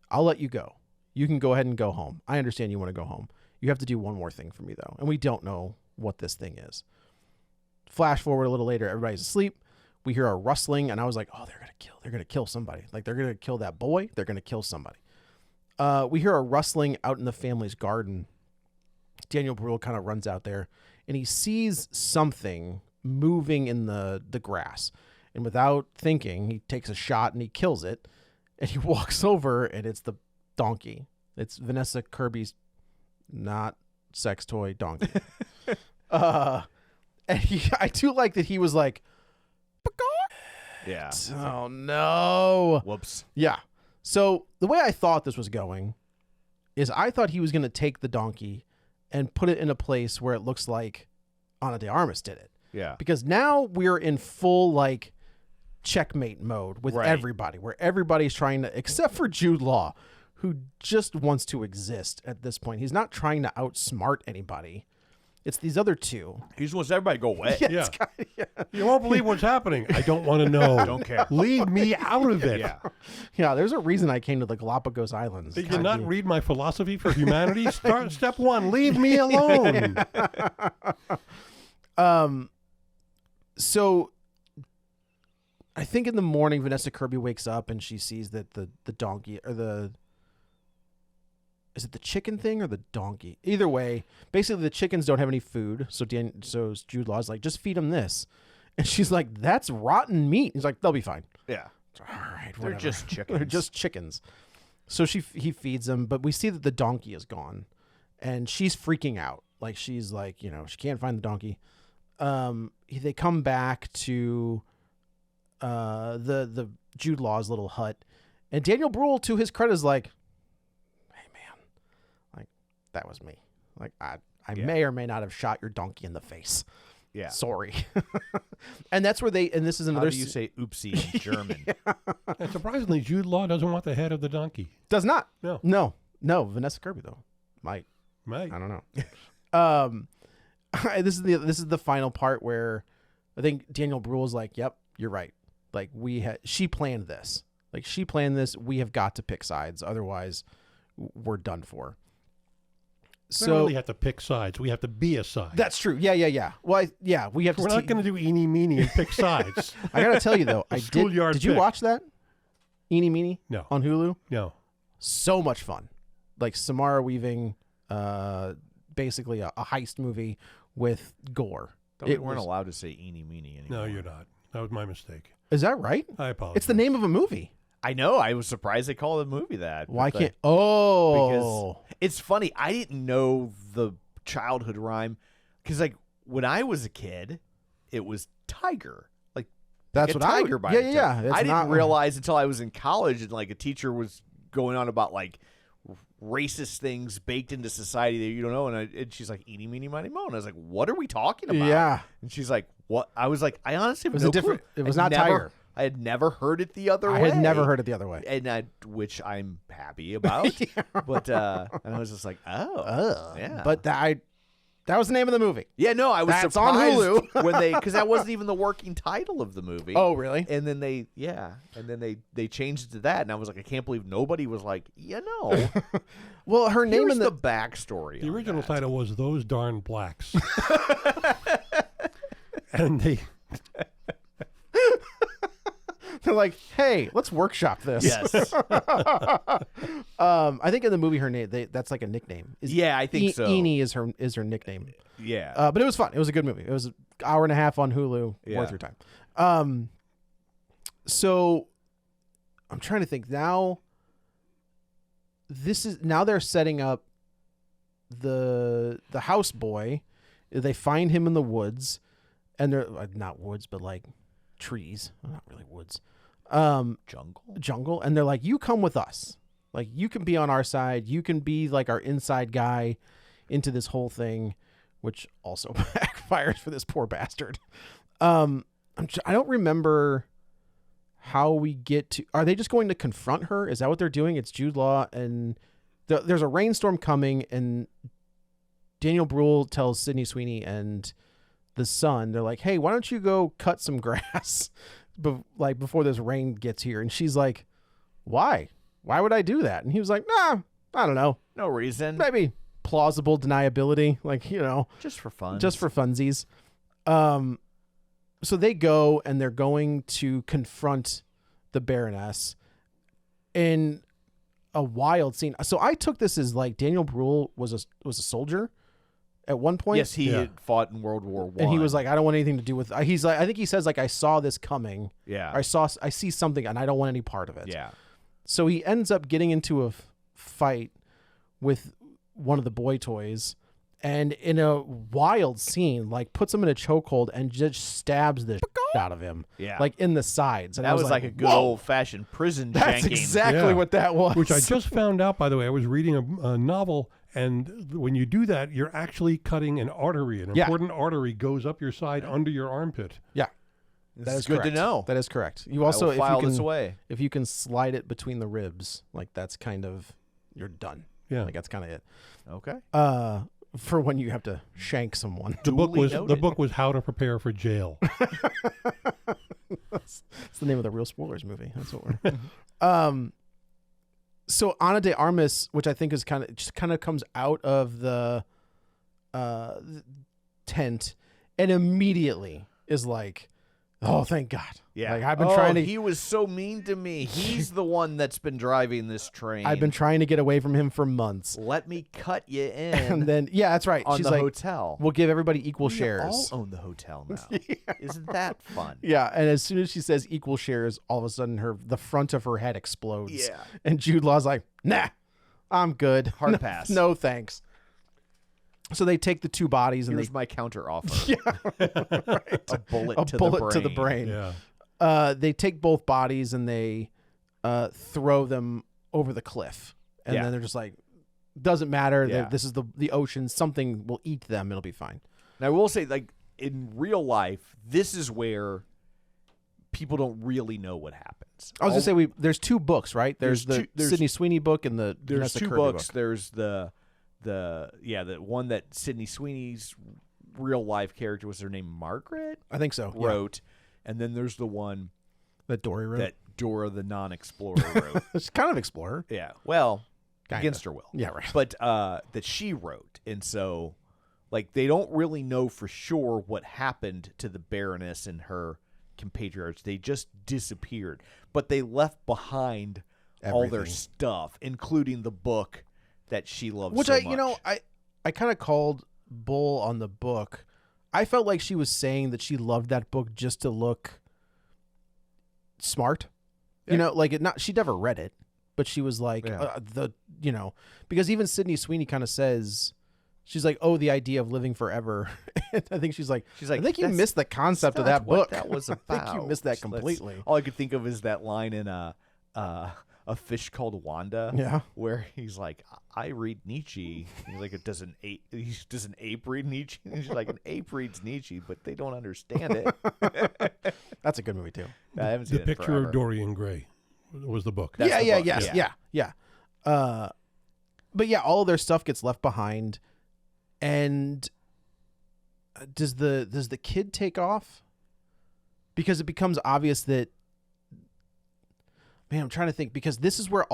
I'll let you go. You can go ahead and go home. I understand you want to go home. You have to do one more thing for me, though. And we don't know what this thing is. Flash forward a little later, everybody's asleep. We hear a rustling, and I was like, oh, they're going to kill somebody. Like, they're going to kill that boy. They're going to kill somebody. We hear a rustling out in the family's garden. Daniel Brühl kind of runs out there, and he sees something moving in the grass. And without thinking, he takes a shot, and he kills it. And he walks over, and it's the donkey. It's Vanessa Kirby's not sex toy donkey. And I do like that he was like, Yeah. oh no. Whoops. Yeah. So the way I thought this was going is I thought he was going to take the donkey and put it in a place where it looks like Ana de Armas did it. Yeah. Because now we're in full checkmate mode with everybody, where everybody's trying to, except for Jude Law, who just wants to exist at this point. He's not trying to outsmart anybody. It's these other two. He just wants everybody to go away. Yeah. You won't believe what's happening. I don't want to know. Don't care. Leave me out of it. Yeah. Yeah, there's a reason I came to the Galapagos Islands. Did you not read my philosophy for humanity? Step 1, leave me alone. So I think in the morning, Vanessa Kirby wakes up and she sees that the donkey, or is it the chicken thing or the donkey? Either way, basically the chickens don't have any food. So Jude Law's like, just feed them this. And she's like, that's rotten meat. He's like, they'll be fine. Yeah. All right, They're whatever. just chickens. They're just chickens. So he feeds them, but we see that the donkey is gone, and she's freaking out. Like, she's like, she can't find the donkey. They come back to the Jude Law's little hut, and Daniel Brühl, to his credit, is like, hey man, like, that was me. Like, I may or may not have shot your donkey in the face. Yeah. Sorry. And that's where and this is another. How do you say oopsie in German? And surprisingly, Jude Law doesn't want the head of the donkey. Does not. No. No. Vanessa Kirby though might. Right. I don't know. This is the final part where I think Daniel Brühl is like, "Yep, you're right. Like, she planned this. Like, she planned this. We have got to pick sides, otherwise, we're done for." We don't really have to pick sides. We have to be a side. That's true. Yeah. Well, we have to. We're not going to do eeny meeny and pick sides. I gotta tell you though, I did. Schoolyard Did you pick. watch that? Eeny Meeny? No. On Hulu? No. So much fun. Like Samara Weaving, basically a heist movie with gore. We weren't allowed to say eeny meeny anymore. No, you're not. That was my mistake. Is that right? I apologize. It's the name of a movie. I know. I was surprised they called the movie that. Why but can't? Because it's funny. I didn't know the childhood rhyme because, like, when I was a kid, it was tiger. Like, That's a what I would- tiger by yeah, the yeah, time. it's I didn't not- realize until I was in college and like a teacher was going on about like racist things baked into society that you don't know, and she's like eeny meeny miny mo, and I was like, what are we talking about? Yeah. And she's like, what? I was like, I honestly have was no a different- clue. it was I'd not never- tiger. I had never heard it the other I way. had never heard it the other way. And which I'm happy about. But and I was just like, oh, yeah. But that was the name of the movie. Yeah, no, I was That's on surprised Hulu. when because that wasn't even the working title of the movie. Oh, really? And then they changed it to that, and I was like, I can't believe nobody was like, Well, her name here's in the backstory. The on original that. title was Those Darn Blacks. And they're like, hey, let's workshop this. Yes. I think in the movie her name that's like a nickname. Yeah, I think so. Eeny is her nickname. Yeah. But it was fun. It was a good movie. It was an hour and a half on Hulu. Yeah. Worth your time. So I'm trying to think now. Now they're setting up the houseboy. They find him in the woods, and they're not woods, but like trees. Well, not really woods. Jungle, and they're like, you come with us. Like, you can be on our side. You can be like our inside guy into this whole thing, which also backfires for this poor bastard. I don't remember how we get to. Are they just going to confront her? Is that what they're doing? It's Jude Law, and there's a rainstorm coming, and Daniel Brühl tells Sydney Sweeney and the son, they're like, hey, why don't you go cut some grass before this rain gets here? And she's like, why would I do that? And he was like, nah, I don't know, no reason. maybe plausible deniability, like, Just for fun. just for funsies. So they go, and they're going to confront the Baroness in a wild scene. So I took this as like Daniel Brühl was a soldier at one point. Yes, he had fought in World War I. And he was like, I don't want anything to do with. He's like, I think he says like, I saw this coming. Yeah. I see something, and I don't want any part of it. Yeah. So he ends up getting into a fight with one of the boy toys, and in a wild scene, like puts him in a chokehold and just stabs the shit out of him. Yeah. Like in the sides. And That I was like a good whoa, old-fashioned prison That's shanking. exactly Yeah. what that was. which I just found out, by the way. I was reading a novel, and when you do that, you're actually cutting an artery. An Yeah. important artery goes up your side under your armpit. Yeah. This That is is good correct. to know. That is correct. You also, I will file if you this can, away. if you can slide it between the ribs, like that's kind of, you're done. Yeah. Like that's kind of it. Okay. For when you have to shank someone. The book Duly was noted. How to Prepare for Jail. It's the name of the Real Spoilers movie. That's what we're. So Ana de Armas, which I think is kind of comes out of the tent, and immediately is like, "Oh, thank God!" Yeah. Like I've been trying to. He was so mean to me. He's the one that's been driving this train. I've been trying to get away from him for months. Let me cut you in. And then, yeah, that's right. on She's the like, hotel. "We'll give everybody equal We shares." all own the hotel now. Isn't that fun? Yeah, and as soon as she says equal shares, all of a sudden the front of her head explodes. Yeah. And Jude Law's like, "Nah, I'm good. Hard No- pass. No thanks." So they take the two bodies and Here's they my counter offer. A bullet, a to, bullet the to the brain. Yeah. They take both bodies and they throw them over the cliff, and Yeah. then they're just like, "Doesn't matter. Yeah. This is the ocean. Something will eat them. It'll be fine." Now, I will say, like, in real life, this is where people don't really know what happens. I was gonna say there's two books, right? There's There's the two- Sydney Sweeney book and the There's Vanessa two Kirby books. book. There's the one that Sydney Sweeney's real life character, was her name Margaret, I think so. Yeah. wrote, and then there's the one That Dory wrote. that Dora the non-explorer wrote. It's kind of Explorer. Yeah. Well, against her will. Yeah, right. But that she wrote, and so like they don't really know for sure what happened to the Baroness and her compatriots. They just disappeared, but they left behind all their Everything. stuff, including the book that she loved Which so I, much. I kind of called bull on the book. I felt like she was saying that she loved that book just to look smart. You know, like she never read it, but she was like because even Sydney Sweeney kind of says, she's like, oh, the idea of living forever. And I think she's like, I think you missed the concept of that book. That was about. I think you missed that completely. All I could think of is that line in A Fish Called Wanda, where he's like, I read Nietzsche. He's like, does an ape read Nietzsche? And he's like, an ape reads Nietzsche, but they don't understand it. That's a good movie too. I haven't seen The it in Picture forever. of Dorian Gray was the book. That's the book, Yeah. But yeah, all of their stuff gets left behind, and does the kid take off? Because it becomes obvious that. Man, I'm trying to think, because this is where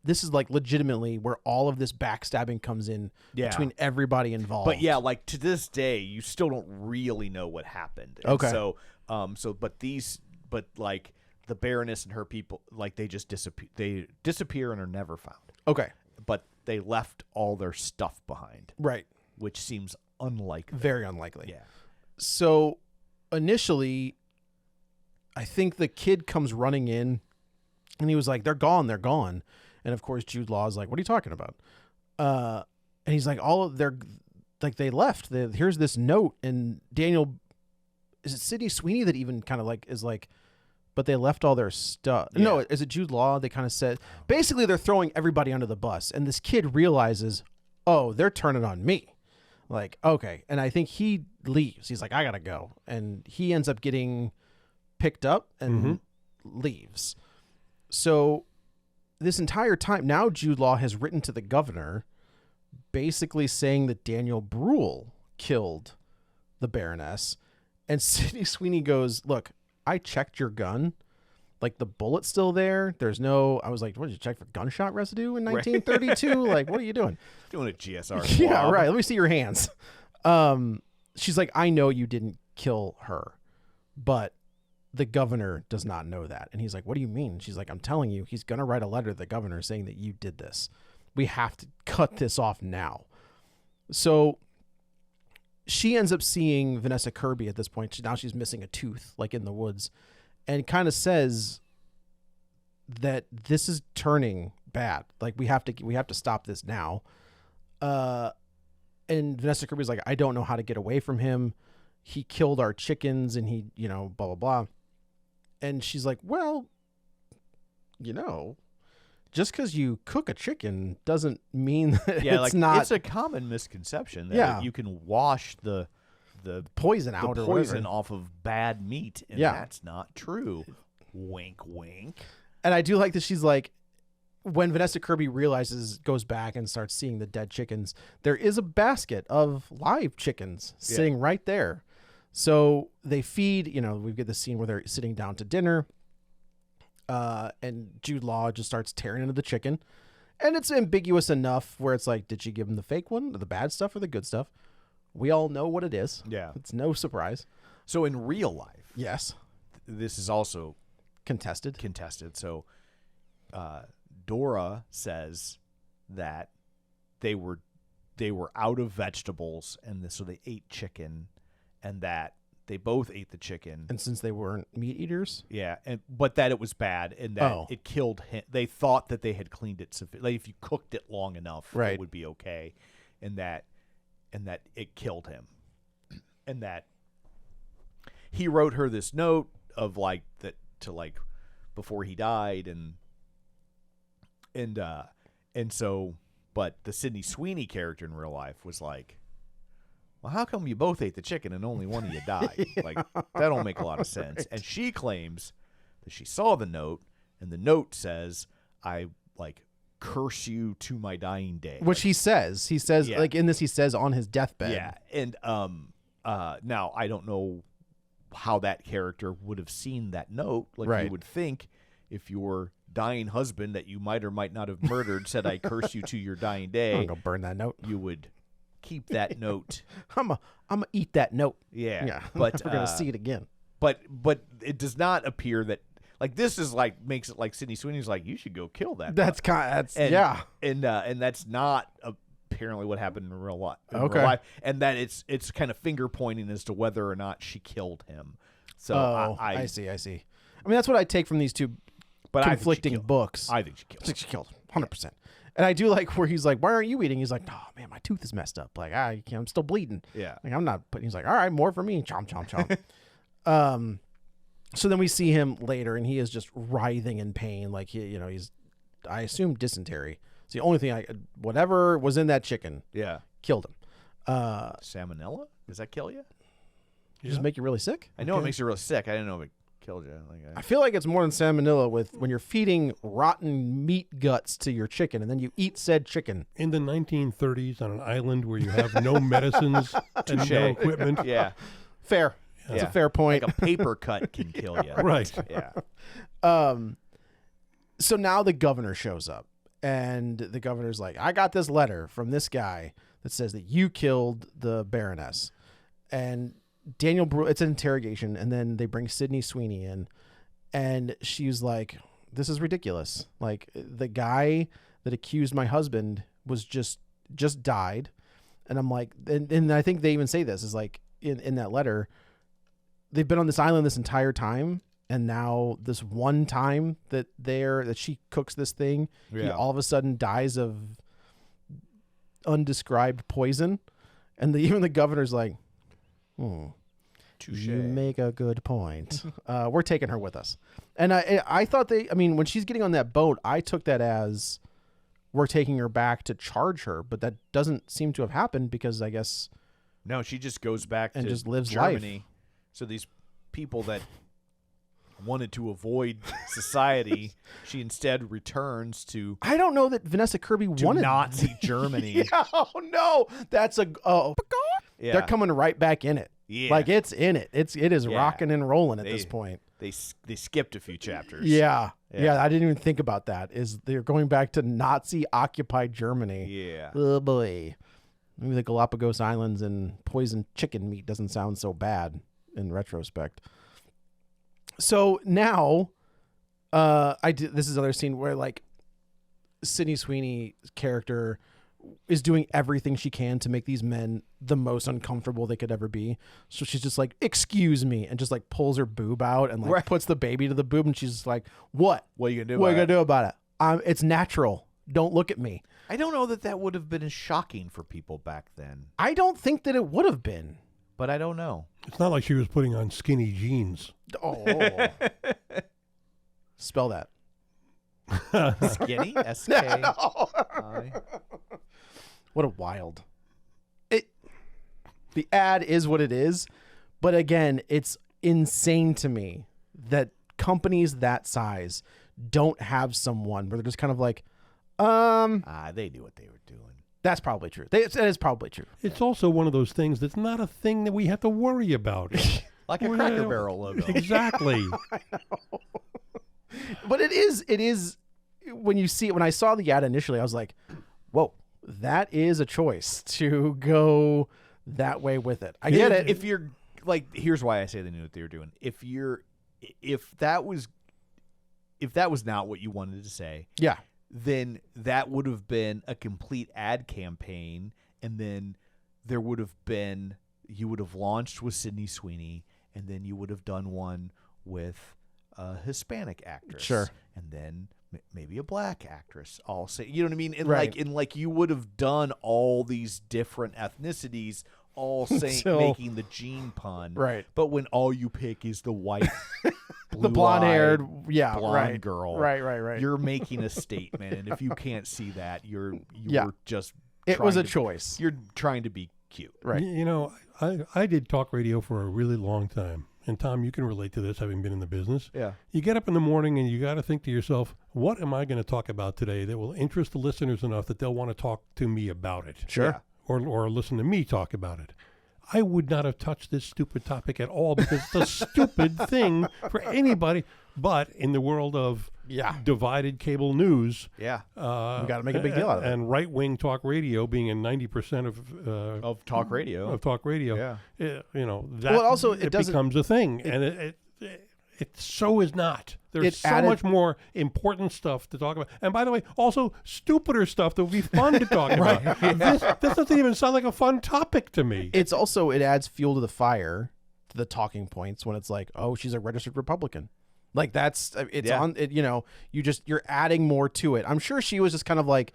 this is like legitimately where all of this backstabbing comes in between everybody involved. But yeah, like to this day, you still don't really know what happened. And Okay. But like the Baroness and her people, like they just disappear. They disappear and are never found. Okay. But they left all their stuff behind, Right. which seems unlikely. Very unlikely. Yeah. So initially, I think the kid comes running in, and he was like, they're gone. And of course, Jude Law is like, what are you talking about? And he's like, they left. Here's this note. And Daniel, is it Sydney Sweeney that even kind of like is like, but they left all their stuff. Yeah. No, is it Jude Law? They kind of said, basically they're throwing everybody under the bus. And this kid realizes, oh, they're turning on me. Like, okay. And I think he leaves. He's like, I gotta go. And he ends up getting picked up and leaves. So this entire time, now Jude Law has written to the governor basically saying that Daniel Brühl killed the Baroness. And Sydney Sweeney goes, look, I checked your gun. Like, the bullet's still there. There's no... I was like, what, did you check for gunshot residue in 1932? Like, what are you doing? Doing a GSR. Yeah, swab. right. Let me see your hands. She's like, I know you didn't kill her, but the governor does not know that. And he's like, what do you mean? She's like, I'm telling you, he's going to write a letter to the governor saying that you did this. We have to cut this off now. So she ends up seeing Vanessa Kirby at this point. Now she's missing a tooth, like in the woods, and kind of says that this is turning bad. Like we have to stop this now. And Vanessa Kirby's like, I don't know how to get away from him. He killed our chickens and he, blah, blah, blah. And she's like, well, just because you cook a chicken doesn't mean that it's not. It's a common misconception that you can wash the poison out the or poison whatever. off of bad meat, and that's not true. Wink, wink. And I do like that she's like, when Vanessa Kirby goes back and starts seeing the dead chickens, there is a basket of live chickens sitting right there. So they feed, we get the scene where they're sitting down to dinner. And Jude Law just starts tearing into the chicken. And it's ambiguous enough where it's like, did she give him the fake one, or the bad stuff, or the good stuff? We all know what it is. Yeah. It's no surprise. So in real life, Yes. this is also Contested. So Dora says that they were out of vegetables, and so they ate chicken, and that they both ate the chicken. And since they weren't meat eaters? Yeah, but that it was bad, and that it killed him. They thought that they had cleaned it like if you cooked it long enough, it would be okay, and that it killed him, and that he wrote her this note of like that to like before he died, and so, but the Sydney Sweeney character in real life was like, well, how come you both ate the chicken and only one of you died? Like, that don't make a lot of sense. Right. And she claims that she saw the note, and the note says, I, like, curse you to my dying day. Which he says. He says, like, in this, he says on his deathbed. Yeah. And now, I don't know how that character would have seen that note. Like, you would think if you're dying husband that you might or might not have murdered said, "I curse you to your dying I'm day," gonna go burn that note. you would keep that note. I'm gonna eat that note. Yeah, But but we're gonna see it again. But it does not appear that like this is like makes it like Sydney Sweeney's like you should go kill that. That's yeah. and that's not apparently what happened in real life. Okay. And that it's kind of finger pointing as to whether or not she killed him. So I see. I mean, that's what I take from these two but conflicting books. I think she killed. I think she killed him, 100%. And I do like where he's like, "Why aren't you eating?" He's like, "Oh man, my tooth is messed up. Like I'm still bleeding. Yeah. Like I'm not." But he's like, "All right, more for me." Chomp, chomp, chomp. So then we see him later, and he is just writhing in pain. Like he's, I assume, dysentery. It's the only thing whatever was in that chicken, Yeah. killed him. Salmonella? Does that kill you? Just make you really sick. I know it makes you real sick. I didn't know if it killed you. I feel like it's more than salmonella when you're feeding rotten meat guts to your chicken, and then you eat said chicken. In the 1930s, on an island where you have no medicines and no equipment. Yeah. Fair. That's a fair point. Like a paper cut can kill you. Right. Yeah. So now the governor shows up, and the governor's like, "I got this letter from this guy that says that you killed the Baroness." And Daniel Brühl, it's an interrogation, and then they bring Sydney Sweeney in, and she's like, "This is ridiculous. Like, the guy that accused my husband was just died." And I'm like, and I think they even say this is like in that letter, they've been on this island this entire time, and now this one time that she cooks this thing, he all of a sudden dies of undescribed poison, and even the governor's like, Touche. "You make a good point. We're taking her with us." And I thought when she's getting on that boat, I took that as we're taking her back to charge her, but that doesn't seem to have happened because I guess No, she just goes back and to just lives Germany. life. So these people that wanted to avoid society, she instead returns to I don't know that Vanessa Kirby wanted Nazi Germany. Yeah, oh no, that's Yeah. they're coming right back in it. Yeah. Like it's in it. It is Yeah. rocking and rolling at this point. They skipped a few chapters. Yeah. Yeah. I didn't even think about that. Is they're going back to Nazi occupied Germany. Yeah. Oh boy. Maybe the Galapagos Islands and poisoned chicken meat doesn't sound so bad in retrospect. So now, this is another scene where like Sydney Sweeney's character is doing everything she can to make these men the most uncomfortable they could ever be. So she's just like, "Excuse me," and just like pulls her boob out and like puts the baby to the boob, and she's just like, "What? What are you gonna do? What are you gonna do about it? It's natural. Don't look at me." I don't know that would have been as shocking for people back then, I don't think that it would have been. but I don't know. It's not like she was putting on skinny jeans. Oh. Spell that. Skinny? S-K-I. What a wild. The ad is what it is, but again, it's insane to me that companies that size don't have someone where they're just kind of like, They knew what they were doing. that's probably true. That is probably true. It's also one of those things that's not a thing that we have to worry about. Like a Cracker Barrel logo. Exactly. But it is when you see it. When I saw the ad initially, I was like, whoa, that is a choice to go that way with it. I get it. If you're like, here's why I say they knew what they were doing. If that was not what you wanted to say, yeah, then that would have been a complete ad campaign, and then there would have been, you would have launched with Sydney Sweeney, and then you would have done one with a Hispanic actress, sure, and then maybe a black actress. All say, you know what I mean? And right. like you would have done all these different ethnicities, all saying So- making the gene pun, right. But when all you pick is the white, The blonde-haired, blonde right, girl, right. You're making a statement, and if you can't see that, you're just. It was a trying to- choice, You're trying to be cute, right? You know, I did talk radio for a really long time. And Tom, you can relate to this, having been in the business. Yeah. You get up in the morning and you got to think to yourself, what am I going to talk about today that will interest the listeners enough that they'll want to talk to me about it? Sure. Yeah. Or listen to me talk about it. I would not have touched this stupid topic at all because it's a stupid thing for anybody. But in the world of divided cable news. Yeah. We got to make a big deal out of it. And right-wing talk radio being in 90% Of talk radio. of talk radio. Yeah. It becomes a thing, and it so is not. There's so much more important stuff to talk about. And by the way, also stupider stuff that would be fun to talk about. This doesn't even sound like a fun topic to me. It's also, it adds fuel to the fire, to the talking points when it's like, oh, she's a registered Republican. Like you're adding more to it. I'm sure she was just kind of like,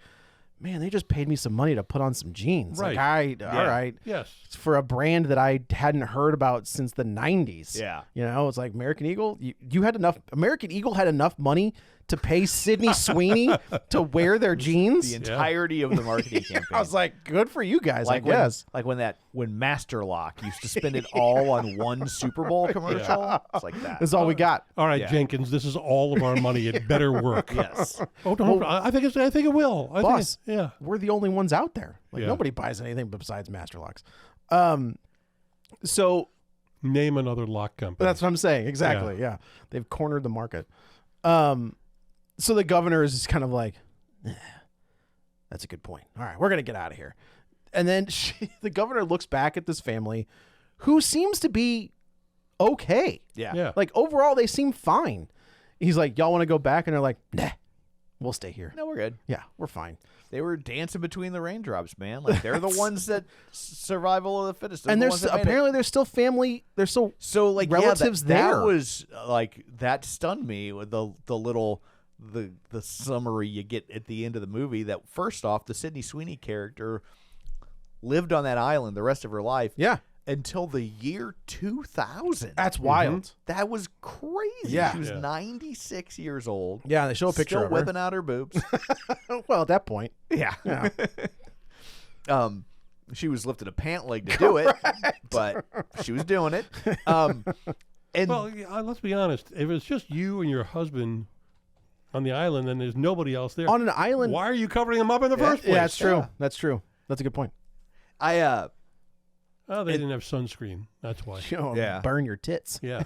man, they just paid me some money to put on some jeans. Right. Like, all right. Yes. It's for a brand that I hadn't heard about since the 90s. Yeah. It's like American Eagle. You had enough. American Eagle had enough money to pay Sydney Sweeney to wear their jeans. The entirety of the marketing campaign. I was like, good for you guys, I guess. When Master Lock used to spend it all on one Super Bowl commercial. It's like that. That's all we got. All right, Yeah. Jenkins, this is all of our money. It better work. Yes. Oh, don't. I think it will. Boss, yeah. we're the only ones out there. Like Yeah. nobody buys anything besides Master Locks. So Name another lock company. that's what I'm saying. Exactly. Yeah. They've cornered the market. So the governor is just kind of like, that's a good point. All right, we're going to get out of here. And then the governor looks back at this family who seems to be okay. Yeah. Yeah. Like overall, they seem fine. He's like, y'all want to go back? And they're like, nah, we'll stay here. No, we're good. Yeah, we're fine. They were dancing between the raindrops, man. Like they're the ones that survival of the fittest. They're And the there's ones that made it. apparently there's still family. There's still So like relatives that there. was like that stunned me with the little the summary you get at the end of the movie. That first off, the Sydney Sweeney character lived on that island the rest of her life. Yeah. Until the year 2000. That's wild. That was crazy. Yeah. She was Yeah. 96 years old. Yeah, they show a picture Still of her. whipping out her boobs. Well, at that point. Yeah. Yeah. She was lifting a pant leg to do it, but she was doing it. And Well, let's be honest. If it's just you and your husband on the island, and there's nobody else there, On an island. why are you covering them up in the first place? Yeah, that's true. Yeah. That's true. That's a good point. Oh, they didn't have sunscreen. That's why. Yeah. Burn your tits. Yeah.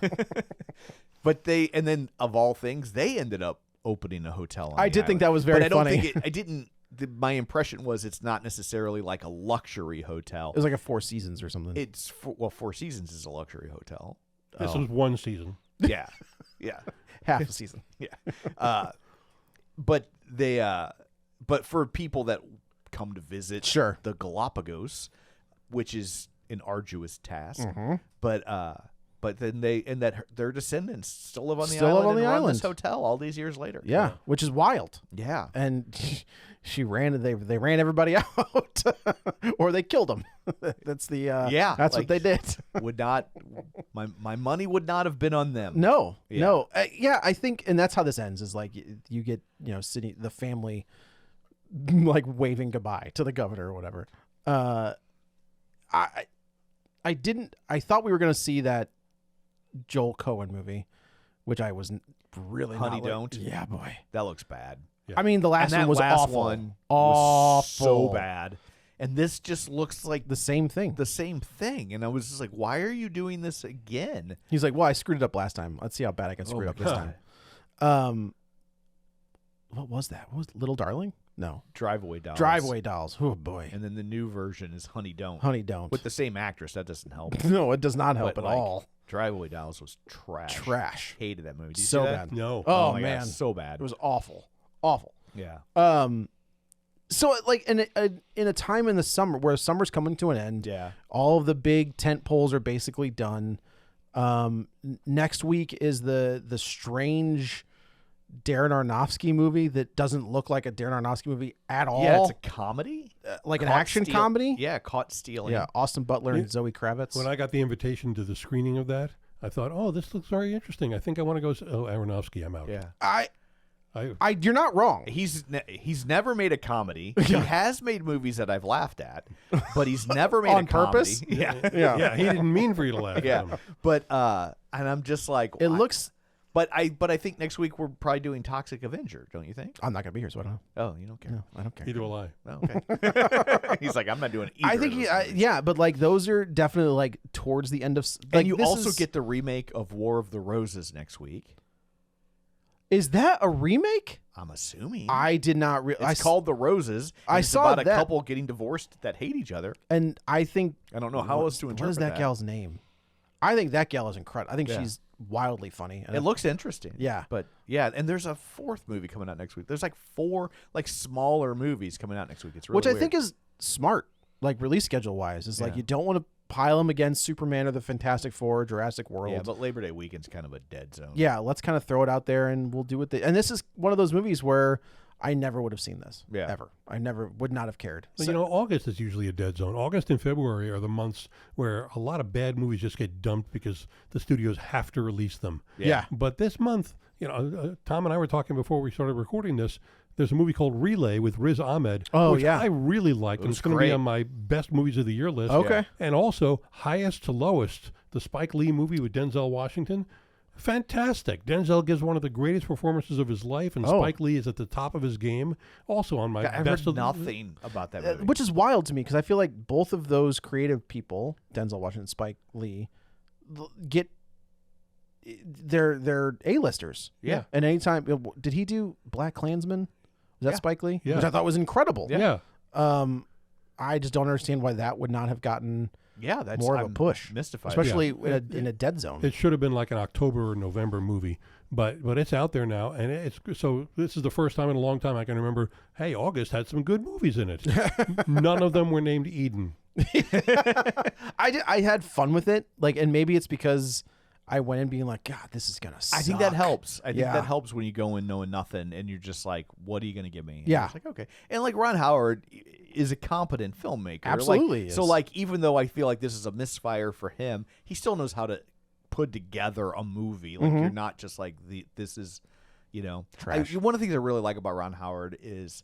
but and then of all things, they ended up opening a hotel. On I the did think island. that was very but I don't funny. think I didn't. My impression was it's not necessarily like a luxury hotel. It was like a Four Seasons or something. It's Four Seasons is a luxury hotel. This was one season. Yeah, yeah, Half a season. yeah. But but for people that come to visit, Sure. the Galapagos, which is an arduous task, Mm-hmm. but then their descendants still live on the Still island live on and the run island. this hotel all these years later. Yeah, which is wild. Yeah. And they ran everybody out, or they killed them. That's the Yeah, That's like- what they did. Would not my money would not have been on them. No, Yeah. no, yeah. I think, and that's how this ends. Is like you get Sydney, the family, like waving goodbye to the governor or whatever. I thought we were gonna see that Joel Cohen movie, which I was really Honey not like- Don't? Yeah, boy. That looks bad. I mean, the last And that one was last awful. one awful. was so bad. And this just looks like The same thing. the same thing. And I was just like, why are you doing this again? He's like, well, I screwed it up last time. Let's see how bad I can screw it my up this God. time. What was that? What was it, Little Darling? No. Driveway Dolls. Driveway Dolls. Oh boy. And then the new version is Honey Don't. Honey Don't. With the same actress. That doesn't help. No, it does not help But, at like, all. Driveway Dolls was trash. Trash. Hated that movie. Did you So see that? bad. No. Oh, my God, man. so bad. It was awful. Awful. Yeah. So like in a time in the summer where summer's coming to an end, Yeah. all of the big tent poles are basically done. Next week is the strange Darren Aronofsky movie that doesn't look like a Darren Aronofsky movie at all. Yeah, it's a comedy. like an Caught action steal- comedy. Yeah, Caught Stealing. Yeah, Austin Butler and Zoe Kravitz. When I got the invitation to the screening of that, I thought, oh, this looks very interesting. I think I want to go. Oh, Aronofsky, I'm out. Yeah. You're not wrong. He's never made a comedy. He has made movies that I've laughed at, but he's never made On a comedy. purpose? Yeah. Yeah, he didn't mean for you to laugh at Yeah. him. But and I'm just like It looks. but I think next week we're probably doing Toxic Avenger, don't you think? I'm not gonna be here, so I don't know. Oh, you don't care. No, I don't care. Neither will I. Oh, okay. He's like, I'm not doing either. I think of those movies. yeah, but like those are definitely like towards the end of. Like, And you this also is- get the remake of War of the Roses next week. Is that a remake? I'm assuming. I did not realize. It's called The Roses. I it's saw about that. a couple getting divorced that hate each other. And I think I don't know how else to what interpret is that gal's name? I think that gal is incredible. I think Yeah. she's wildly funny. And It looks interesting. Yeah. But yeah, and there's a fourth movie coming out next week. There's like 4 like smaller movies coming out next week. It's really which I weird. think is smart, like release schedule wise. Is like Yeah. you don't want to pile them against Superman or the Fantastic Four, Jurassic World. Yeah, but Labor Day weekend's kind of a dead zone. Yeah, let's kind of throw it out there and we'll do it. And this is one of those movies where I never would have seen this. Yeah. Ever. I never would not have cared. But, August is usually a dead zone. August and February are the months where a lot of bad movies just get dumped because the studios have to release them. Yeah. But this month, Tom and I were talking before we started recording this. There's a movie called Relay with Riz Ahmed, Oh, which yeah. I really like. It And was it's going to be great. on my best movies of the year list. Okay. And also, Highest to Lowest, the Spike Lee movie with Denzel Washington. Fantastic. Denzel gives one of the greatest performances of his life, and Oh. Spike Lee is at the top of his game. Also on my I've best heard of nothing about that movie. Which is wild to me because I feel like both of those creative people, Denzel Washington, Spike Lee, get they're A-listers. Yeah. And anytime did he do Black Klansman? Was that Yeah. Spike Lee? Yeah. Which I thought was incredible. Yeah. I just don't understand why that would not have gotten yeah, that's more of a I'm push, mystified. especially Yeah. in a dead zone. It should have been like an October or November movie, but it's out there now, and it's so this is the first time in a long time I can remember. Hey, August had some good movies in it. None of them were named Eden. I had fun with it, and maybe it's because I went in being like, God, this is gonna suck. I think that helps. I think Yeah. that helps when you go in knowing nothing and you're just like, what are you going to give me? And Yeah. It's like, okay. And like Ron Howard is a competent filmmaker. Absolutely So is. like, even though I feel like this is a misfire for him, he still knows how to put together a movie. Like you're not just like this is, Trash. one of the things I really like about Ron Howard is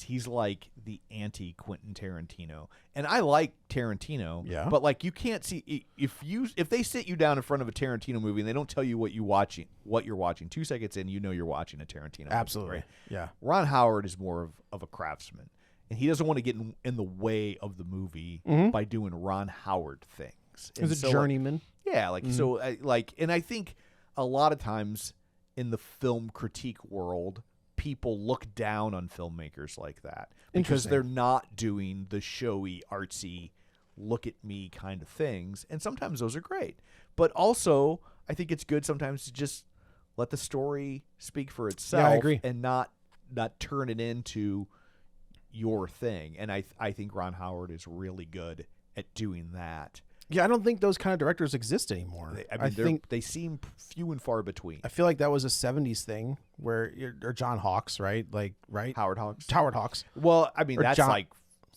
he's like the anti Quentin Tarantino, and I like Tarantino. Yeah. But like you can't see if they sit you down in front of a Tarantino movie and they don't tell you what you're watching 2 seconds in, you're watching a Tarantino. Absolutely. Movie, right? Yeah. Ron Howard is more of a craftsman, and he doesn't want to get in the way of the movie by doing Ron Howard things. He's a journeyman. Yeah, so and I think a lot of times in the film critique world, people look down on filmmakers like that because Interesting. they're not doing the showy, artsy, look at me kind of things. And sometimes those are great. But also, I think it's good sometimes to just let the story speak for itself. Yeah, I agree. And not turn it into your thing. And I think Ron Howard is really good at doing that. Yeah, I don't think those kind of directors exist anymore. I think they seem few and far between. I feel like that was a 70s thing or John Hawkes, right? Right? Howard Hawks. Howard Hawks. Well, I mean, Or that's John- like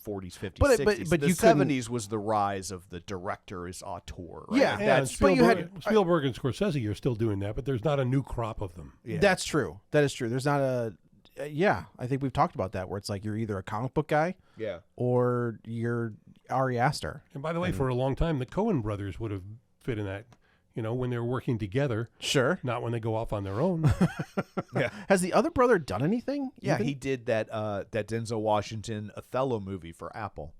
40s, 50s, But 60s. but the you couldn't- 70s was the rise of the director as auteur. Right? Yeah. Like, Yeah, that's but you Spielberg and Scorsese are still doing that, but there's not a new crop of them. yeah. That's true. That is true. There's not a I think we've talked about that where it's like you're either a comic book guy yeah. or you're Ari Aster. And by the way, for a long time, the Coen brothers would have fit in that, when they're working together, Sure. not when they go off on their own. Yeah. Has the other brother done anything? Yeah, even? he did that Denzel Washington Othello movie for Apple,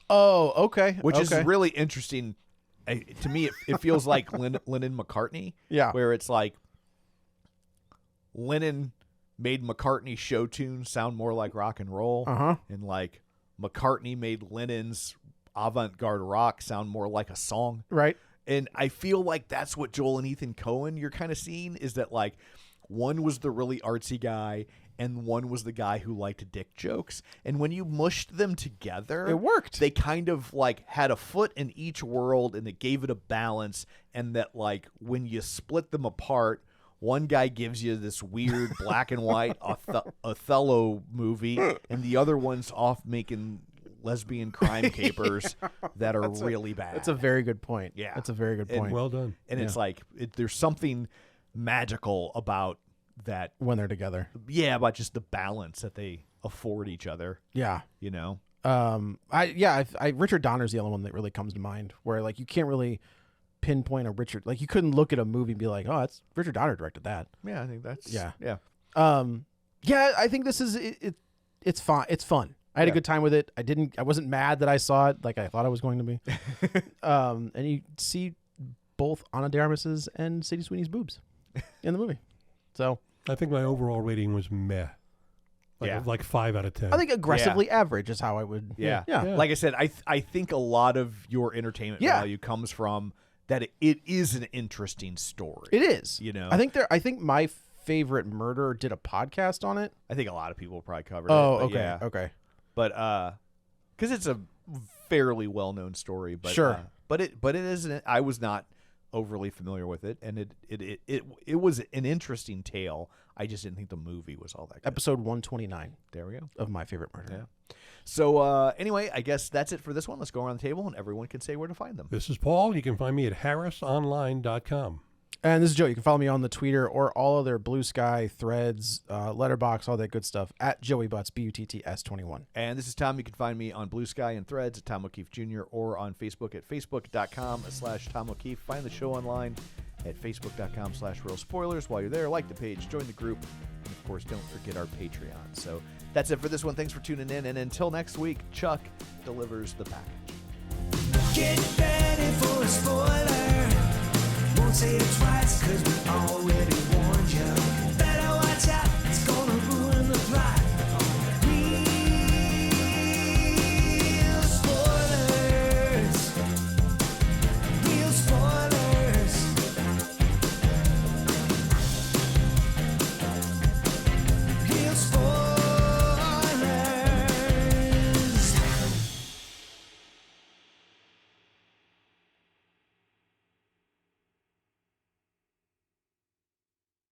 Oh, okay. which is Okay. really interesting. To me, it feels like Lennon McCartney. Yeah. Where it's like Lennon made McCartney's show tunes sound more like rock and roll. Uh-huh. And like McCartney made Lennon's avant-garde rock sound more like a song. Right. And I feel like that's what Joel and Ethan Coen you're kind of seeing, is that like one was the really artsy guy and one was the guy who liked dick jokes. And when you mushed them together, It worked. They kind of like had a foot in each world and it gave it a balance. And that like when you split them apart, one guy gives you this weird black and white Othello movie, and the other one's off making lesbian crime capers that are really bad. That's a very good point. Yeah. That's a very good And point. Well done. And it's like there's something magical about that. When they're together. Yeah, about just the balance that they afford each other. Yeah. Richard Donner's the only one that really comes to mind, where like you can't really pinpoint a Richard, like you couldn't look at a movie and be like, oh, that's Richard Donner directed that. Yeah, I think that's Yeah. yeah. I think this is it's fun. It's fun. I had a good time with it. I wasn't mad that I saw it like I thought I was going to be. And you see both Ana de Armas's and Sadie Sweeney's boobs in the movie. So I think my overall rating was meh. Like 5 out of 10. I think aggressively average is how I would. Yeah. Yeah. Like I said, I think a lot of your entertainment value comes from that it is an interesting story. It is. You know? I think my favorite murderer did a podcast on it. I think a lot of people probably covered Oh, it. But okay. yeah. Okay. But because it's a fairly well-known story, but Sure. But it isn't. I was not overly familiar with it, and it was an interesting tale. I just didn't think the movie was all that good. Episode 129 There we go. of My Favorite Murder. Yeah. So anyway, I guess that's it for this one. Let's go around the table, and everyone can say where to find them. This is Paul. You can find me at harrisonline.com. And this is Joe. You can follow me on the Twitter or all other Blue Sky, Threads, Letterbox, all that good stuff at Joey Butts, BUTTS21. And this is Tom. You can find me on Blue Sky and Threads at Tom O'Keefe Jr. or on Facebook at facebook.com/Tom O'Keefe. Find the show online at facebook.com/Real Spoilers. While you're there, like the page, join the group, and of course, don't forget our Patreon. So that's it for this one. Thanks for tuning in. And until next week, Chuck delivers the package. Get ready for a spoiler. Won't say it twice, 'cause we all